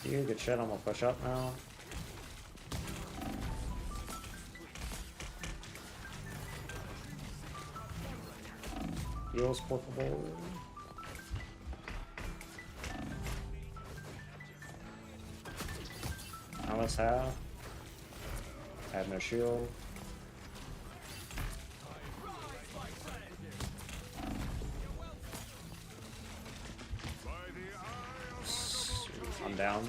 You good shit, I'm gonna push up now. Heals portable. Almost half. I have no shield. I'm down.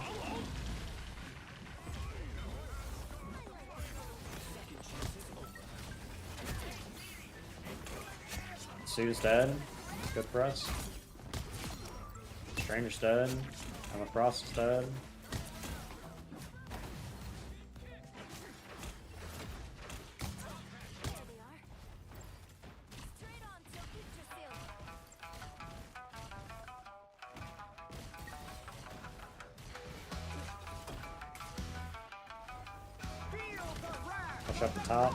Sue's dead. Good for us. Stranger's dead. Emma Frost is dead. Push up the top.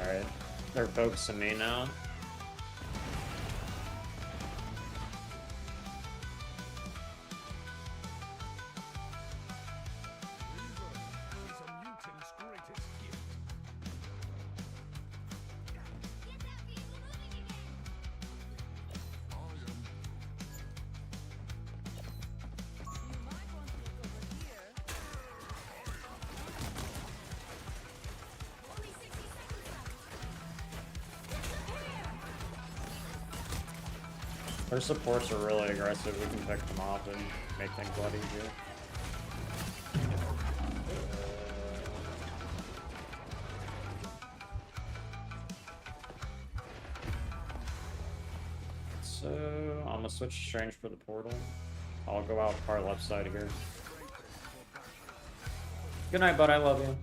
Alright, they're focusing me now. Is a mutant's greatest gift. Get that vehicle moving again. You might want to look over here. Only 60 seconds left. Their supports are really aggressive. We can pick them off and make things a lot easier. So I'm gonna switch Strange for the portal. I'll go out far left side here. Good night, bud. I love you.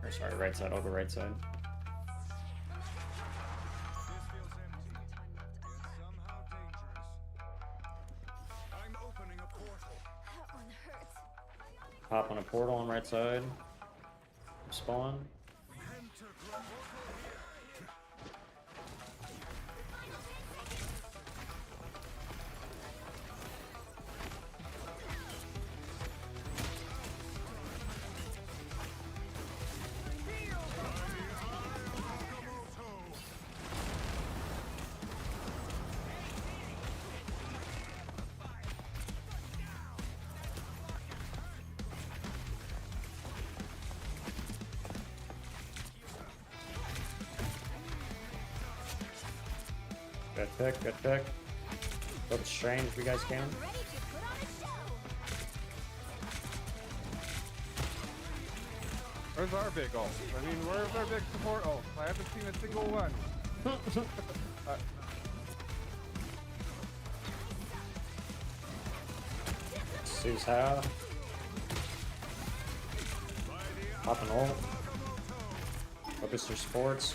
Or sorry, right side. I'll go right side. This feels empty, yet somehow dangerous. I'm opening a portal. That one hurts. Hop on a portal on right side. Spawn. Good pick, good pick. Look strange if you guys can. Ready to put on a show. Where's our big ult? I mean, where's our big support ult? I haven't seen a single one. Sue's how. Pop an ult. Focus your sports.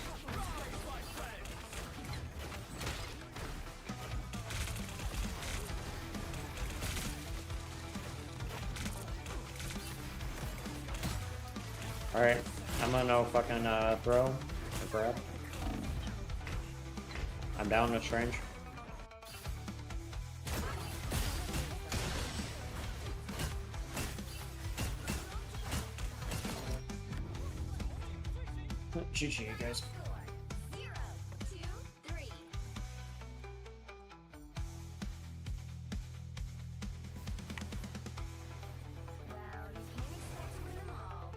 Alright, I'm gonna no fucking throw or grab. I'm down with strange. GG, guys. 4, 0, 2, 3. Well, you can't expect to win them all.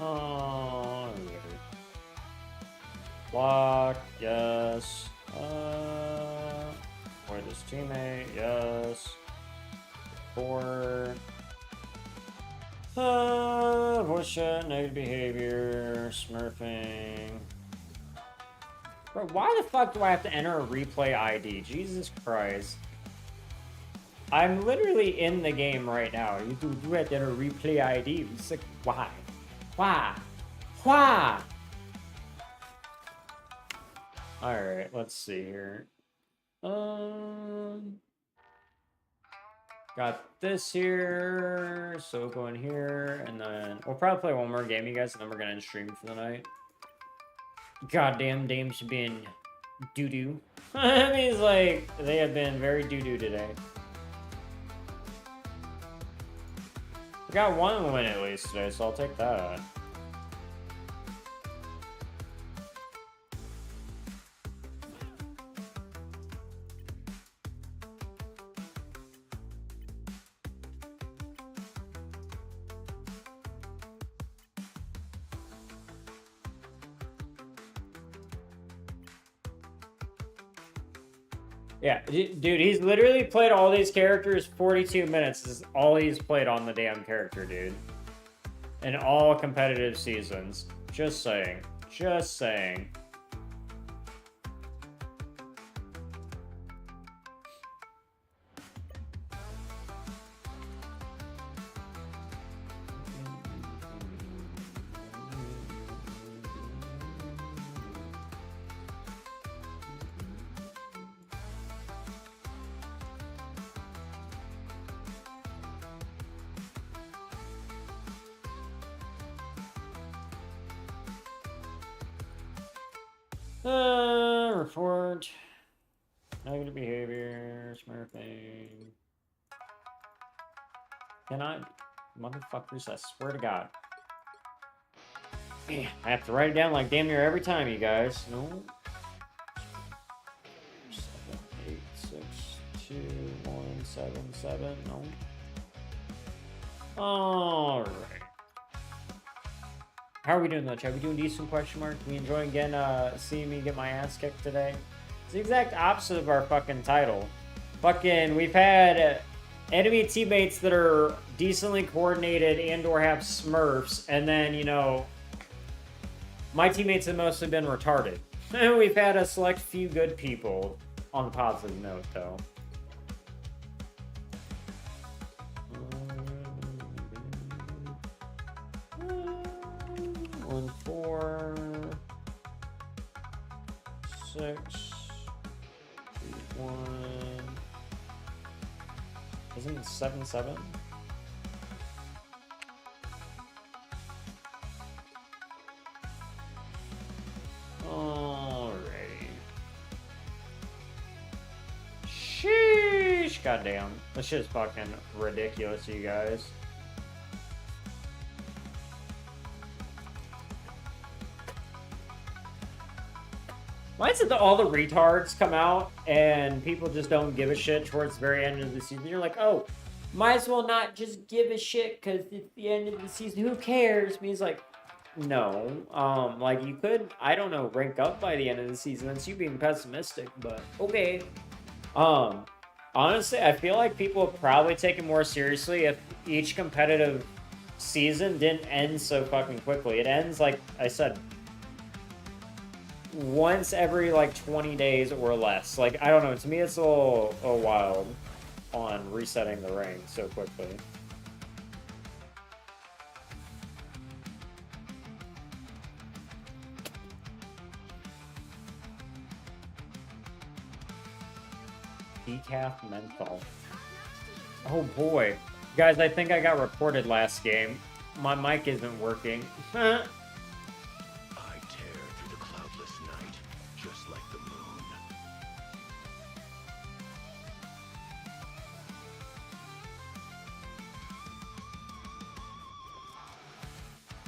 Oh, block, yes. Avoid this teammate, yes. 4. Voice chat, negative behavior, smurfing. Bro, why the fuck do I have to enter a replay ID? Jesus Christ. I'm literally in the game right now. You have to enter a replay ID. It's like, why? Why? Why? Alright, let's see here. Got this here. So go in here, and then we'll probably play one more game, you guys, and then we're gonna end stream for the night. Goddamn dames have been doo-doo. I mean, it's like, they have been very doo-doo today. We got one win at least today, so I'll take that. Yeah, dude, he's literally played all these characters 42 minutes. This is all he's played on the damn character, dude. In all competitive seasons. Just saying. Just saying. Report. Negative behavior, smurfing. Cannot, motherfuckers, I swear to God. I have to write it down like damn near every time, you guys. No. 7, 8, 6, 7-7, no. Alright. How are we doing, though, chat? We doing decent, question mark? We enjoying again, seeing me get my ass kicked today? It's the exact opposite of our fucking title. Fucking, we've had enemy teammates that are decently coordinated and or have smurfs, and then, you know, my teammates have mostly been retarded. We've had a select few good people, on the positive note, though. 1, 4, 6, 1. Isn't it 7-7? Alrighty. Sheesh, goddamn. This shit's fucking ridiculous, you guys. Why is it that all the retards come out and people just don't give a shit towards the very end of the season? You're like, oh, might as well not just give a shit because it's the end of the season. Who cares? Means like, no. Like you could, I don't know, rank up by the end of the season. That's you being pessimistic, but okay. Honestly, I feel like people would probably take it more seriously if each competitive season didn't end so fucking quickly. It ends, like I said, once every like 20 days or less. Like, I don't know, to me it's a little wild on resetting the rank so quickly. Decaf menthol. Oh boy. Guys, I think I got reported last game. My mic isn't working.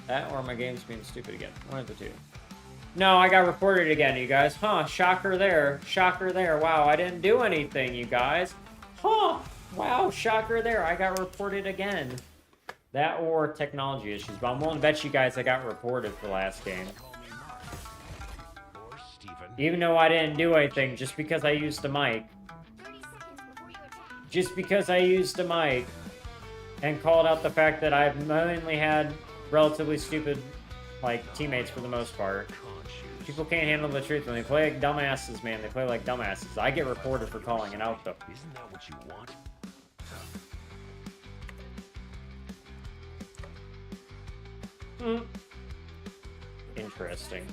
That or my game's being stupid again. One of the two. No, I got reported again, you guys. Huh, shocker there. Shocker there. Wow, I didn't do anything, you guys. Huh, wow, shocker there. I got reported again. That or technology issues. But I'm willing to bet you guys I got reported for last game. Even though I didn't do anything, just because I used the mic. Just because I used the mic. And called out the fact that I've mainly had relatively stupid, like, teammates for the most part. People can't handle the truth when they play like dumbasses, man. They play like dumbasses. I get reported for calling it out, though. Isn't that what you want? Interesting.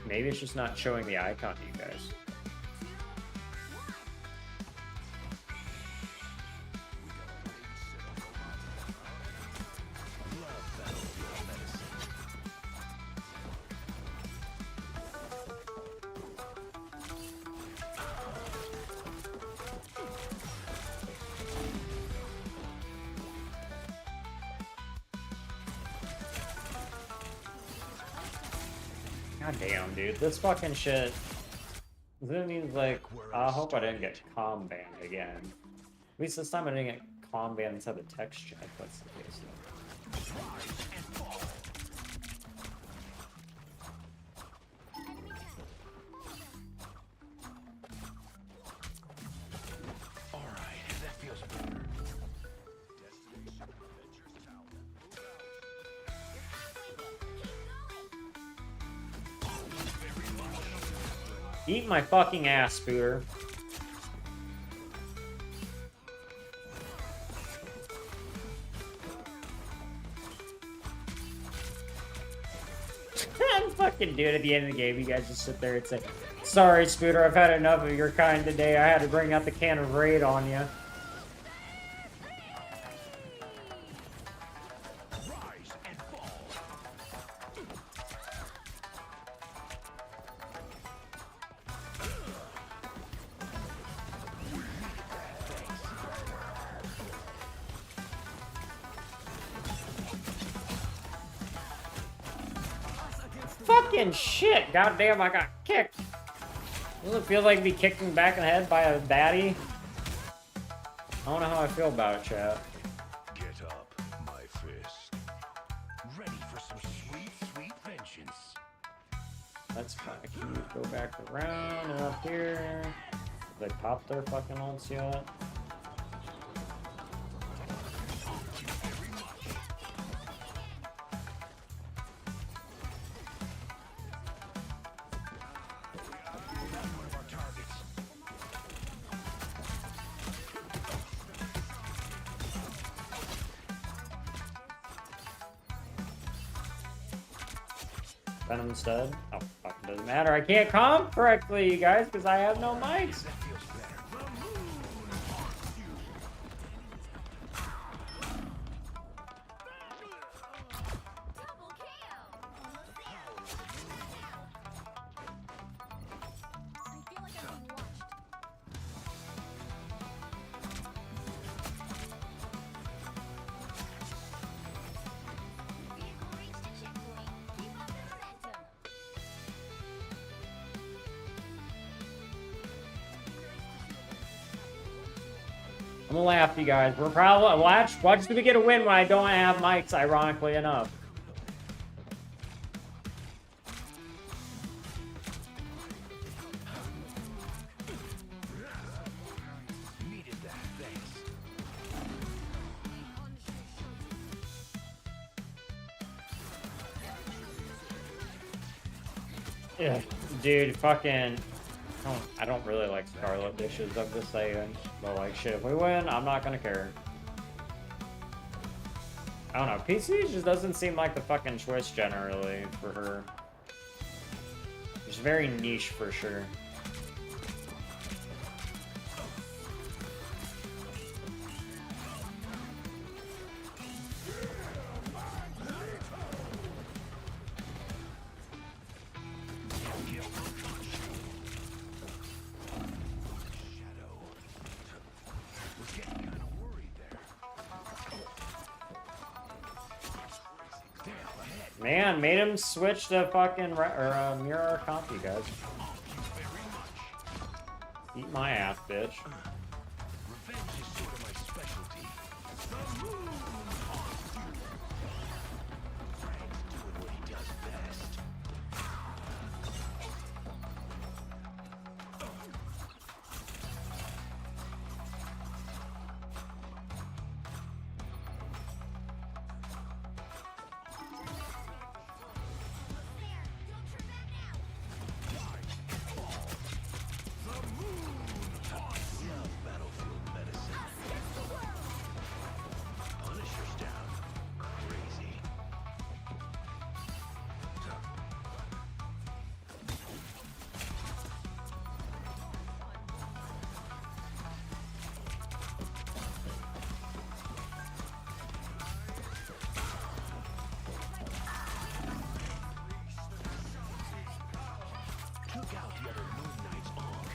Maybe it's just not showing the icon to you guys. God damn, dude. This fucking shit. This means, like, I hope I didn't get comm banned again. At least this time I didn't get comm banned inside the text chat. That's the case, though. Alright, that feels better. Eat my fucking ass, Spooter. I'm fucking dude, at the end of the game, you guys just sit there and say, sorry, Spooter, I've had enough of your kind today. I had to bring out the can of Raid on you. Fucking shit! Goddamn, I got kicked. Doesn't it feel like be kicking back in the head by a baddie? I don't know how I feel about it, chat. Get up, my fist. Ready for some sweet, sweet vengeance. Let's fucking go back around and up here. They popped their fucking ults yet? Venom instead? Oh, fucking doesn't matter. I can't comp correctly, you guys, because I have no mics. That feels better. The moon haunts you. Double kill! Almost there! I feel like I'm being watched. Vehicle reached a checkpoint. Keep up the momentum. I'm gonna laugh, you guys. We're probably watch me get a win when I don't have mics, ironically enough. Needed that, thanks. Yeah, dude, fucking. I don't really like Scarlet dishes. I'm just saying. But like, shit, if we win, I'm not gonna care. I don't know. PC just doesn't seem like the fucking choice generally for her. She's very niche for sure. Was getting kind of worried there. Damn, ahead. Man, made him switch to fucking mirror comp, you guys. Eat my ass, bitch. Revenge is sort of my specialty. The moon haunts you. Frank's doing what he does best. Love battlefield medicine. Punisher's down. Crazy. Took out the other Moon Knight's arc.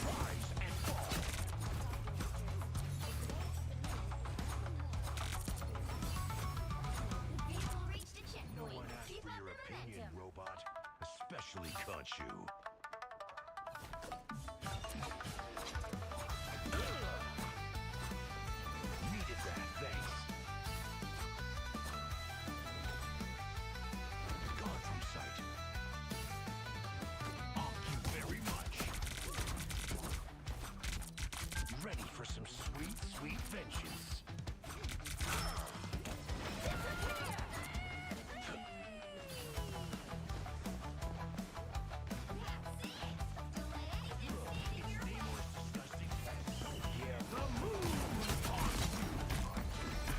Rise and fall. Vehicle reached a No checkpoint. one asked Keep for up your the opinion, momentum. robot. Especially Khonshu. Needed that, thanks. Gone from sight. Thank you very much. Ready for some sweet, sweet vengeance. It's the most disgusting pest. Yeah, the moon haunts you.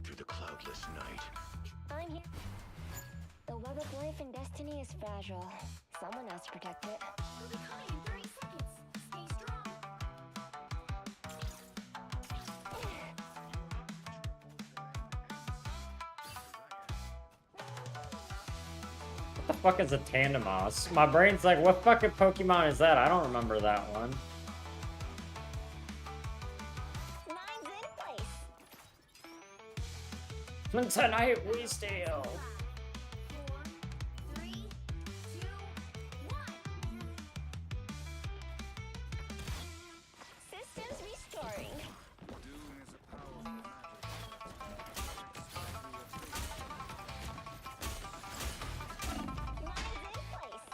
through the cloudless night. I'm here. The web of life and destiny is fragile. Someone has to protect it. We'll be coming in 30 seconds. Stay strong. What the fuck is a Tandemos? My brain's like, what fucking Pokemon is that? I don't remember that one. Mine's in place. Tonight we steal. 4, 3, 2, 1. Systems restoring. Dune is a powerful magic. Mine's in place.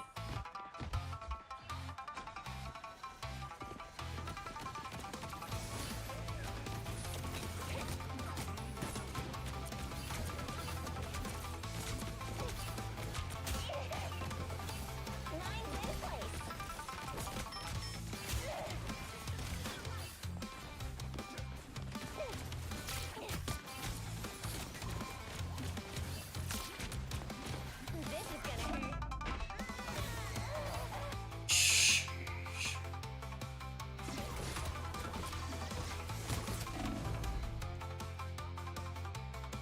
Mine's in place. This is gonna hurt.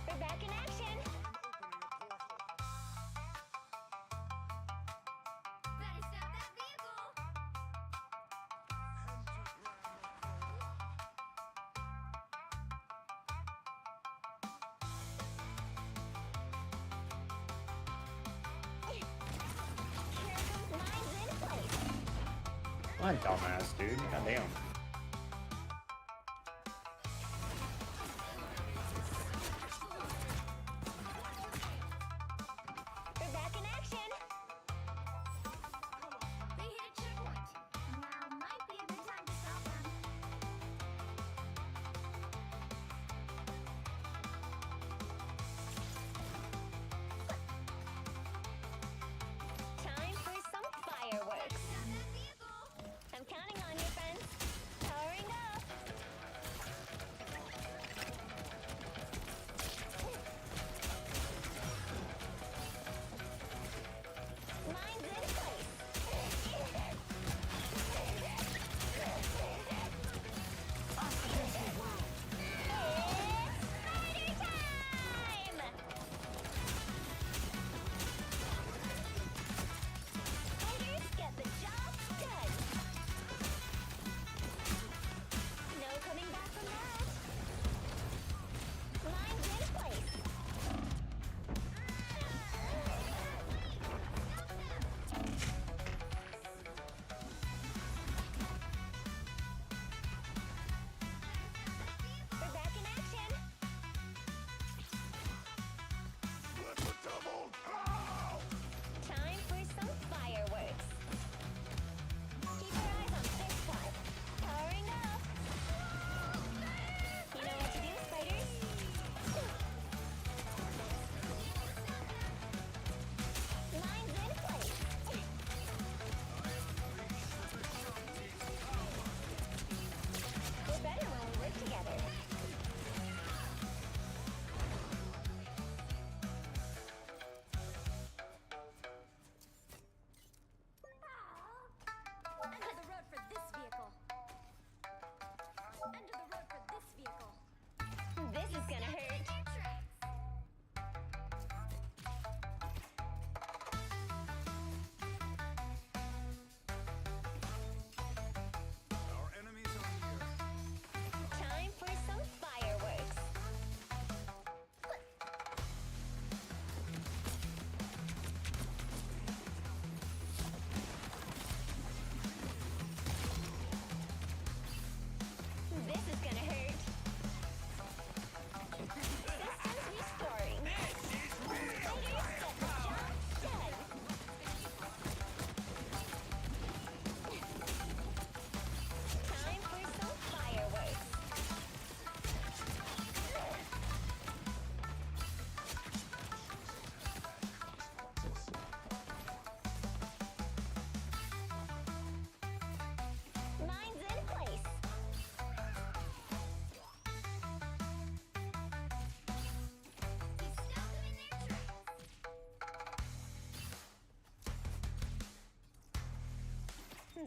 We're back in action. Better stop that vehicle. Mine's in place. What a dumbass, dude. Goddamn. We're back in action. They hit a checkpoint. Now might be a good time to stop them. Time for some fireworks. Stop that vehicle. I'm counting on you, friends.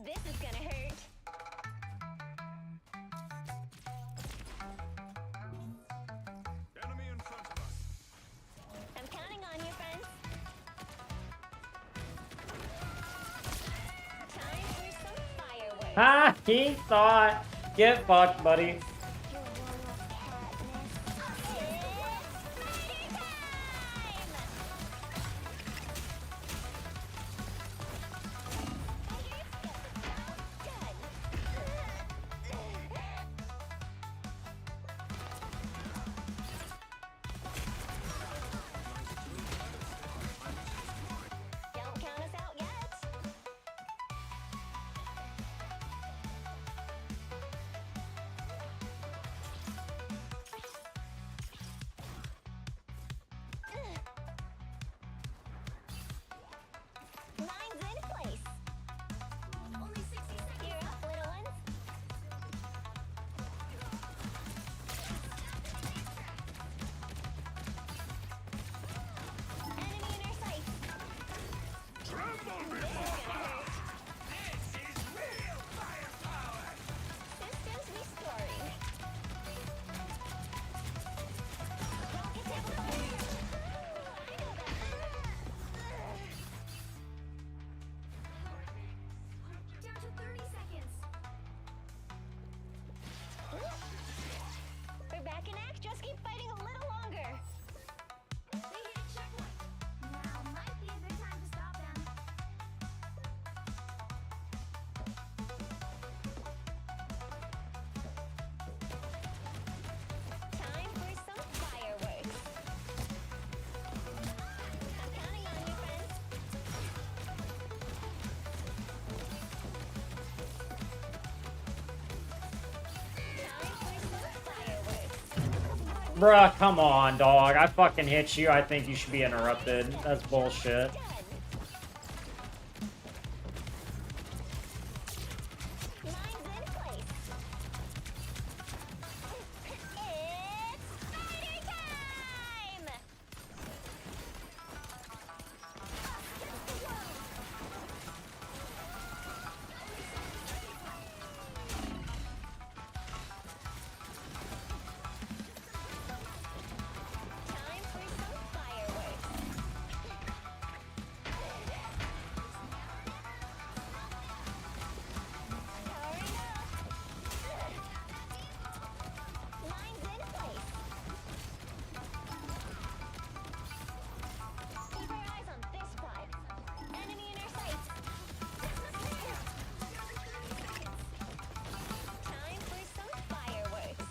This is gonna hurt. Enemy in front of us. I'm counting on you, friends. Time for some fireworks. Ha! He thought. Get fucked, buddy. Your warm-up catness. Don't count us out yet. Mine's in place. Only 60 seconds. You're up, little ones. Enemy in our sights. Tremble This is before gonna hurt. This is real firepower. Systems restoring. Rocket tabletop. I know that. Down to 30 seconds. We're back in act. Just keep fighting a little longer. They hit a checkpoint. Now might be a good time to stop them. Time for some fireworks. I'm counting on you, friends. Time for some fireworks. Bruh, come on, dog. I fucking hit you. I think you should be interrupted. That's bullshit. Done. Mine's in place. It's spider time! Time for some fireworks. Powering up. Mine's in place. Keep our eyes on this spot. Enemy in our sights. Time for some fireworks.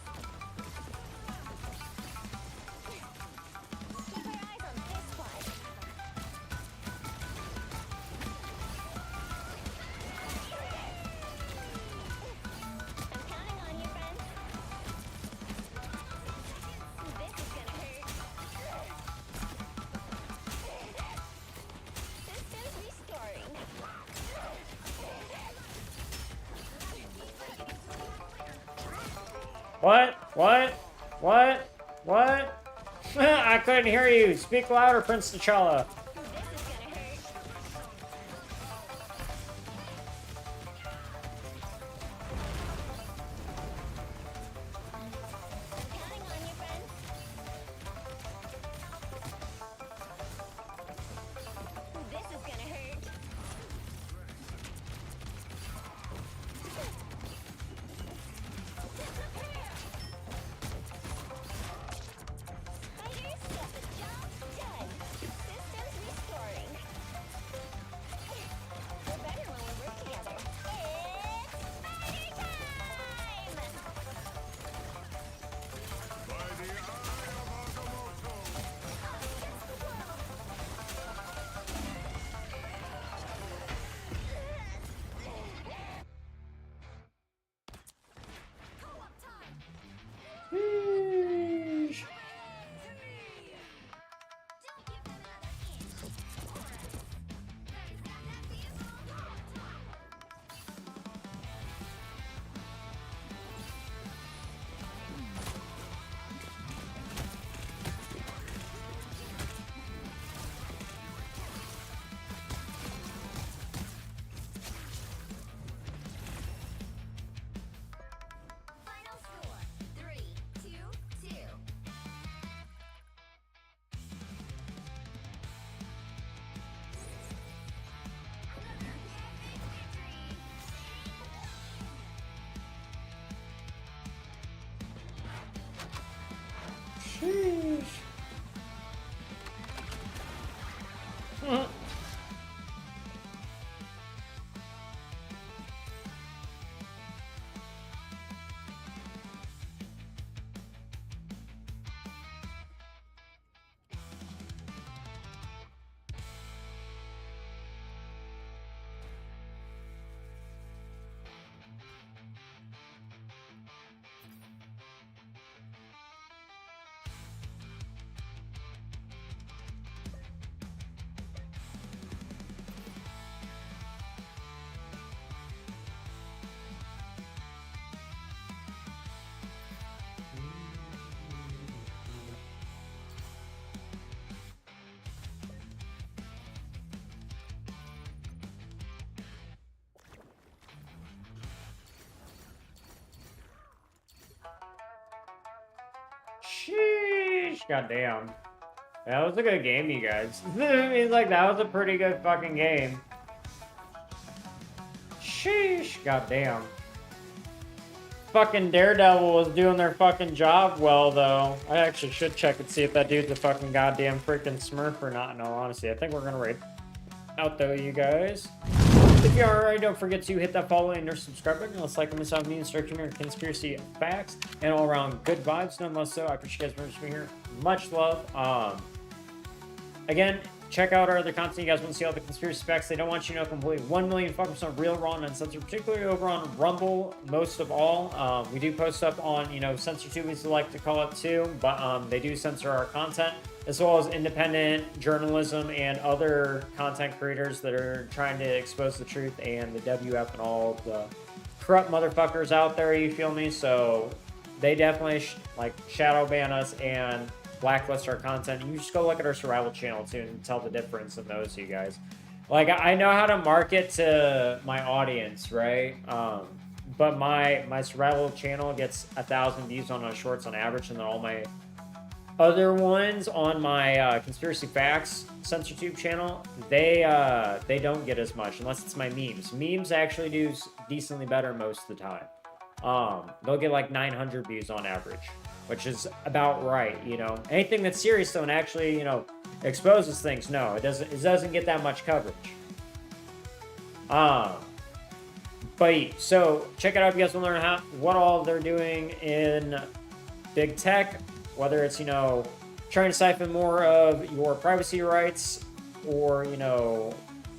Keep our eyes on this spot. I'm counting on you, friends. This is gonna hurt. Systems restoring. What? What? What? What? I couldn't hear you. Speak louder, Prince T'Challa. This is gonna hurt. I'm counting on you, friends. This is gonna hurt. Spiders get the job done. Systems Sheesh. Sheesh. Goddamn. That was a good game, you guys. I mean, like, that was a pretty good fucking game. Sheesh. Goddamn. Fucking Daredevil was doing their fucking job well, though. I actually should check and see if that dude's a fucking goddamn freaking smurf or not, in all honesty. I think we're gonna raid out, though, you guys. If you are already, don't forget to hit that follow and or subscribe button. Let's like and miss out me and start community conspiracy facts and all around good vibes. Nonetheless, so I appreciate you guys for being here. Much love. Again, check out our other content. You guys want to see all the conspiracy facts. They don't want you to know completely 1,000,000% real, raw, and uncensored, particularly over on Rumble, most of all. We do post up on, you know, CensorTube, we like to call it too, but they do censor our content, as well as independent journalism and other content creators that are trying to expose the truth and the WF and all the corrupt motherfuckers out there, you feel me? So they definitely like shadow ban us and blacklist our content. You just go look at our survival channel too and tell the difference in those, you guys. Like, I know how to market to my audience, right? But my survival channel gets 1,000 views on my shorts on average, and then all my other ones on my Conspiracy Facts CensorTube channel, they don't get as much unless it's my memes. Memes actually do decently better most of the time. They'll get like 900 views on average, which is about right, you know. Anything that's serious though and actually, you know, exposes things, no, it doesn't get that much coverage. But so check it out if you guys want to learn what all they're doing in big tech, whether it's, you know, trying to siphon more of your privacy rights or, you know,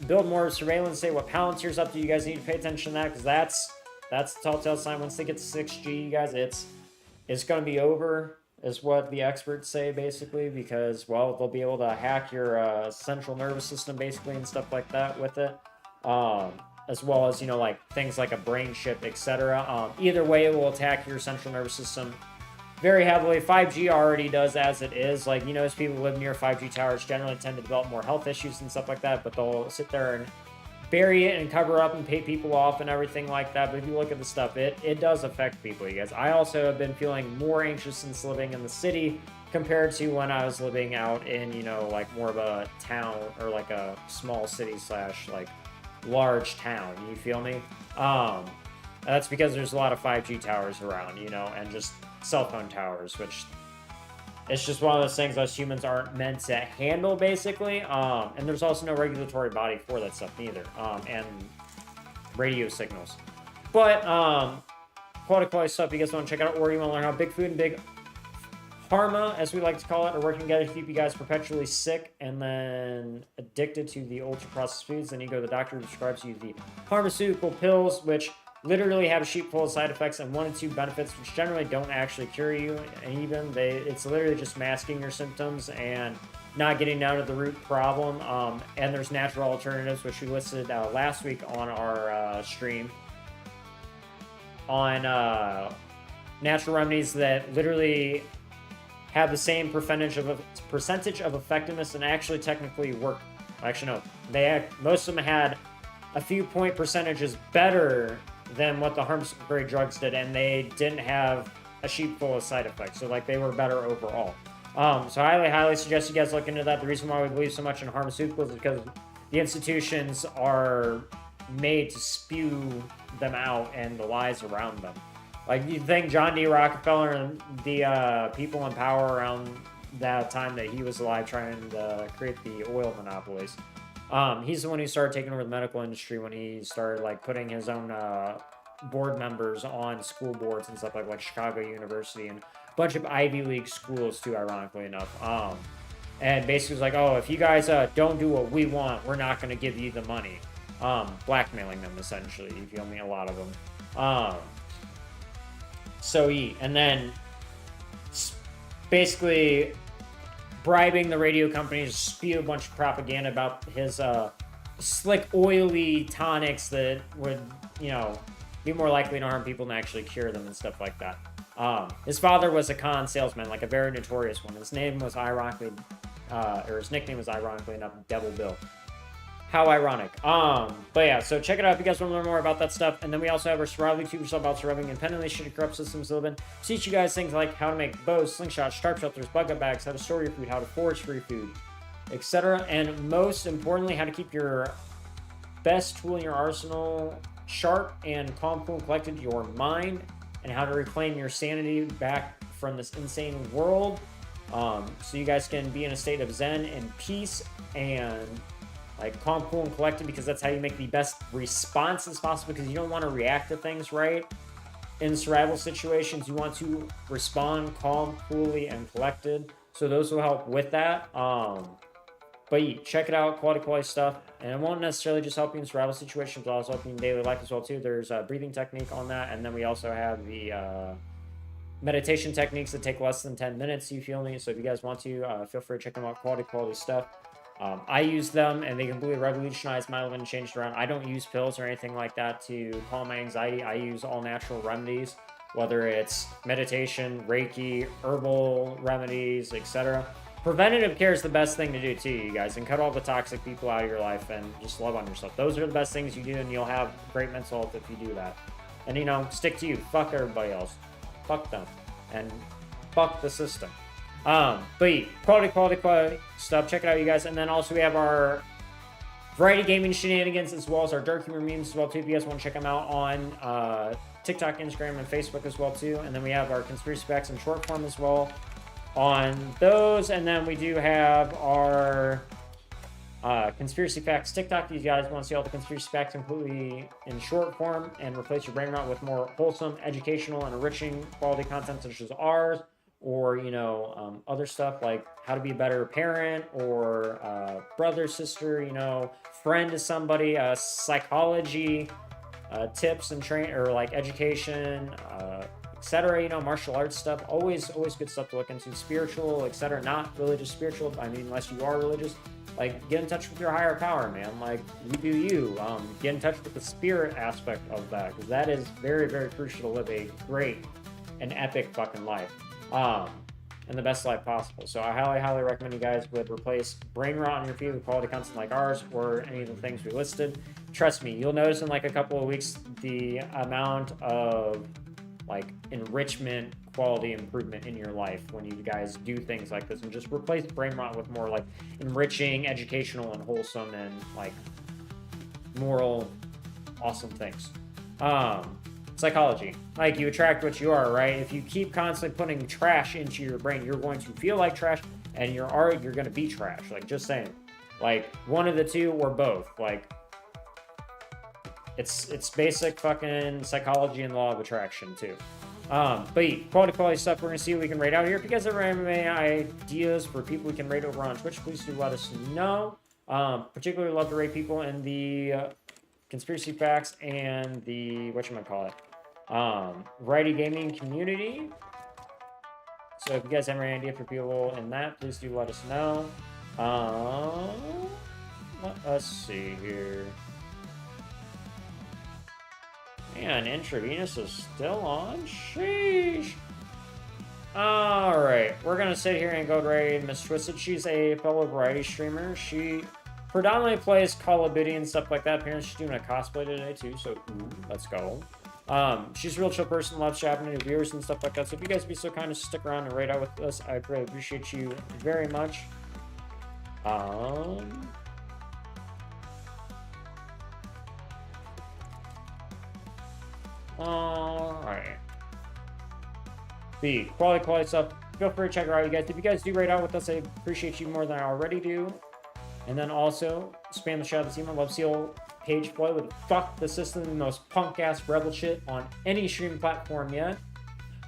build more surveillance, say what Palantir's up to. You guys need to pay attention to that, because that's the telltale sign. Once they get to 6G, you guys, it's going to be over, is what the experts say, basically, because, well, they'll be able to hack your central nervous system, basically, and stuff like that with it, as well as, you know, like things like a brain chip, etc. Either way, it will attack your central nervous system very heavily. 5G already does as it is. Like, you know, as people who live near 5G towers generally tend to develop more health issues and stuff like that, but they'll sit there and bury it and cover up and pay people off and everything like that. But if you look at the stuff, it does affect people, you guys. I also have been feeling more anxious since living in the city compared to when I was living out in, you know, like more of a town or like a small city slash like large town, you feel me? That's because there's a lot of 5G towers around, you know, and just cell phone towers, which it's just one of those things us humans aren't meant to handle, basically. And there's also no regulatory body for that stuff neither. And radio signals. But quality stuff you guys want to check out, or you want to learn how big food and big pharma, as we like to call it, are working together to keep you guys perpetually sick and then addicted to the ultra processed foods. Then you go to the doctor who prescribes you the pharmaceutical pills, which literally have a sheet full of side effects and 1 and 2 benefits, which generally don't actually cure you. And even it's literally just masking your symptoms and not getting down to the root problem. And there's natural alternatives, which we listed last week on our stream, on natural remedies that literally have the same percentage of effectiveness and actually technically work. Actually, no, most of them had a few point percentages better than what the harm-grade drugs did, and they didn't have a sheet full of side effects. So, like, they were better overall. So I highly suggest you guys look into that. The reason why we believe so much in pharmaceuticals is because the institutions are made to spew them out and the lies around them. Like, you think John D. Rockefeller and the people in power around that time that he was alive trying to create the oil monopolies. He's the one who started taking over the medical industry when he started like putting his own board members on school boards and stuff like Chicago University and a bunch of Ivy League schools too, ironically enough. And basically was like, oh, if you guys don't do what we want, we're not going to give you the money. Blackmailing them, essentially. You feel me? A lot of them. And then basically bribing the radio companies to spew a bunch of propaganda about his slick, oily tonics that would, you know, be more likely to harm people than actually cure them and stuff like that. His father was a con salesman, like a very notorious one. His name was ironically, or his nickname was ironically enough, Devil Bill. How ironic. But yeah, so check it out if you guys want to learn more about that stuff. And then we also have our survival YouTube show about surviving independently, shitty corrupt systems living. Teach you guys things like how to make bows, slingshots, sharp shelters, bug-up bags, how to store your food, how to forage for your food, etc. And most importantly, how to keep your best tool in your arsenal sharp and calm, cool, and collected, your mind, and how to reclaim your sanity back from this insane world. So you guys can be in a state of zen and peace and like calm, cool, and collected, because that's how you make the best responses possible, because you don't want to react to things, right? In survival situations, you want to respond calm, coolly, and collected. So those will help with that. But yeah, check it out, quality stuff. And it won't necessarily just help you in survival situations, but also help you in daily life as well too. There's a breathing technique on that, and then we also have the meditation techniques that take less than 10 minutes, you feel me? So if you guys want to, feel free to check them out, quality stuff. I use them, and they completely revolutionized my life and changed around. I don't use pills or anything like that to calm my anxiety. I use all natural remedies, whether it's meditation, Reiki, herbal remedies, etc. Preventative care is the best thing to do too, you guys, and cut all the toxic people out of your life and just love on yourself. Those are the best things you do, and you'll have great mental health if you do that. And, you know, stick to you. Fuck everybody else. Fuck them. And fuck the system. But yeah, quality stuff. Check it out, you guys. And then also we have our variety gaming shenanigans, as well as our dark humor memes as well too. If you guys want to check them out on TikTok, Instagram, and Facebook as well too. And then we have our conspiracy facts in short form as well on those. And then we do have our conspiracy facts TikTok. If you guys want to see all the conspiracy facts completely in short form and replace your brain rot with more wholesome, educational, and enriching quality content such as ours, or, you know, other stuff like how to be a better parent, or brother, sister, you know, friend to somebody, psychology tips and or like education, etc. You know, martial arts stuff, always good stuff to look into. Spiritual, etc. Not religious, spiritual. I mean, unless you are religious, like get in touch with your higher power, man. Like, you do you. Get in touch with the spirit aspect of that, because that is very crucial to live a great and epic fucking life. And the best life possible. So I highly recommend you guys would replace brain rot on your feed with quality content like ours, or any of the things we listed. Trust me, you'll notice in like a couple of weeks the amount of like enrichment, quality improvement in your life when you guys do things like this, and just replace brain rot with more like enriching, educational, and wholesome, and like moral, awesome things. Psychology. Like, you attract what you are, right? If you keep constantly putting trash into your brain, you're going to feel like trash, and you're going to be trash. Like, just saying. Like, one of the two or both. Like, it's basic fucking psychology and law of attraction too. But yeah, quality stuff. We're gonna see what we can rate out here. If you guys ever have any ideas for people we can rate over on Twitch, please do let us know. Particularly love to rate people in the conspiracy facts and the variety gaming community. So if you guys have any idea for people in that, please do let us know. Let us see here. Man, Intravenous is still on? Sheesh. Alright, we're gonna sit here and go raid Miss Twisted. She's a fellow variety streamer. She predominantly plays Call of Duty and stuff like that. Apparently she's doing a cosplay today too, so ooh, let's go. She's a real chill person, loves chatting to viewers and stuff like that. So if you guys be so kind to stick around and raid out with us, I really appreciate you very much. Alright. the quality stuff. Feel free to check it out, you guys. If you guys do rate out with us, I appreciate you more than I already do. And then also, spam the shout out email. Love to see old page play with fuck the system, the most punk ass rebel shit on any streaming platform yet.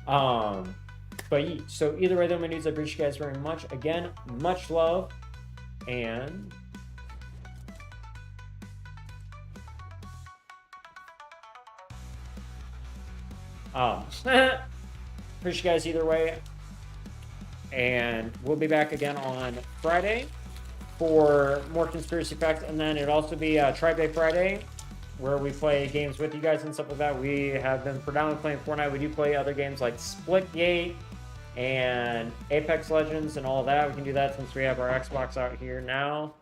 But yeah, so either way, though, my dudes, I appreciate you guys very much. Again, much love, and appreciate you guys either way. And we'll be back again on Friday for more conspiracy facts, and then it'll also be Tribe Day Friday, where we play games with you guys and stuff like that. We have been predominantly playing Fortnite. We do play other games like Splitgate and Apex Legends and all of that. We can do that since we have our Xbox out here now,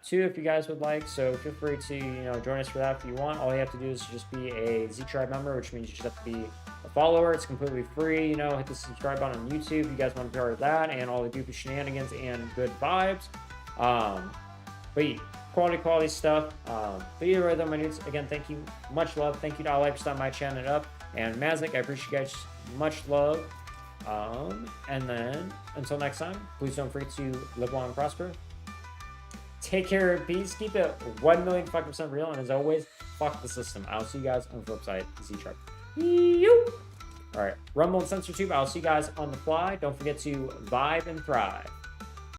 too, if you guys would like. So feel free to join us for that if you want. All you have to do is just be a Z Tribe member, which means you just have to be a follower. It's completely free. Hit the subscribe button on YouTube if you guys want to be part of that and all the goofy shenanigans and good vibes. But yeah, quality stuff. But either way, though, my dudes, again, thank you, much love. Thank you to all for stopping by, chatting it up, and Mazik, I appreciate you guys, much love. And then until next time, please don't forget to live long and prosper. Take care of peace. Keep it 1,000,000% real. And as always, fuck the system. I'll see you guys on the flip side. Z-Tribe. All right. Rumble and CensorTube. I'll see you guys on the fly. Don't forget to vibe and thrive.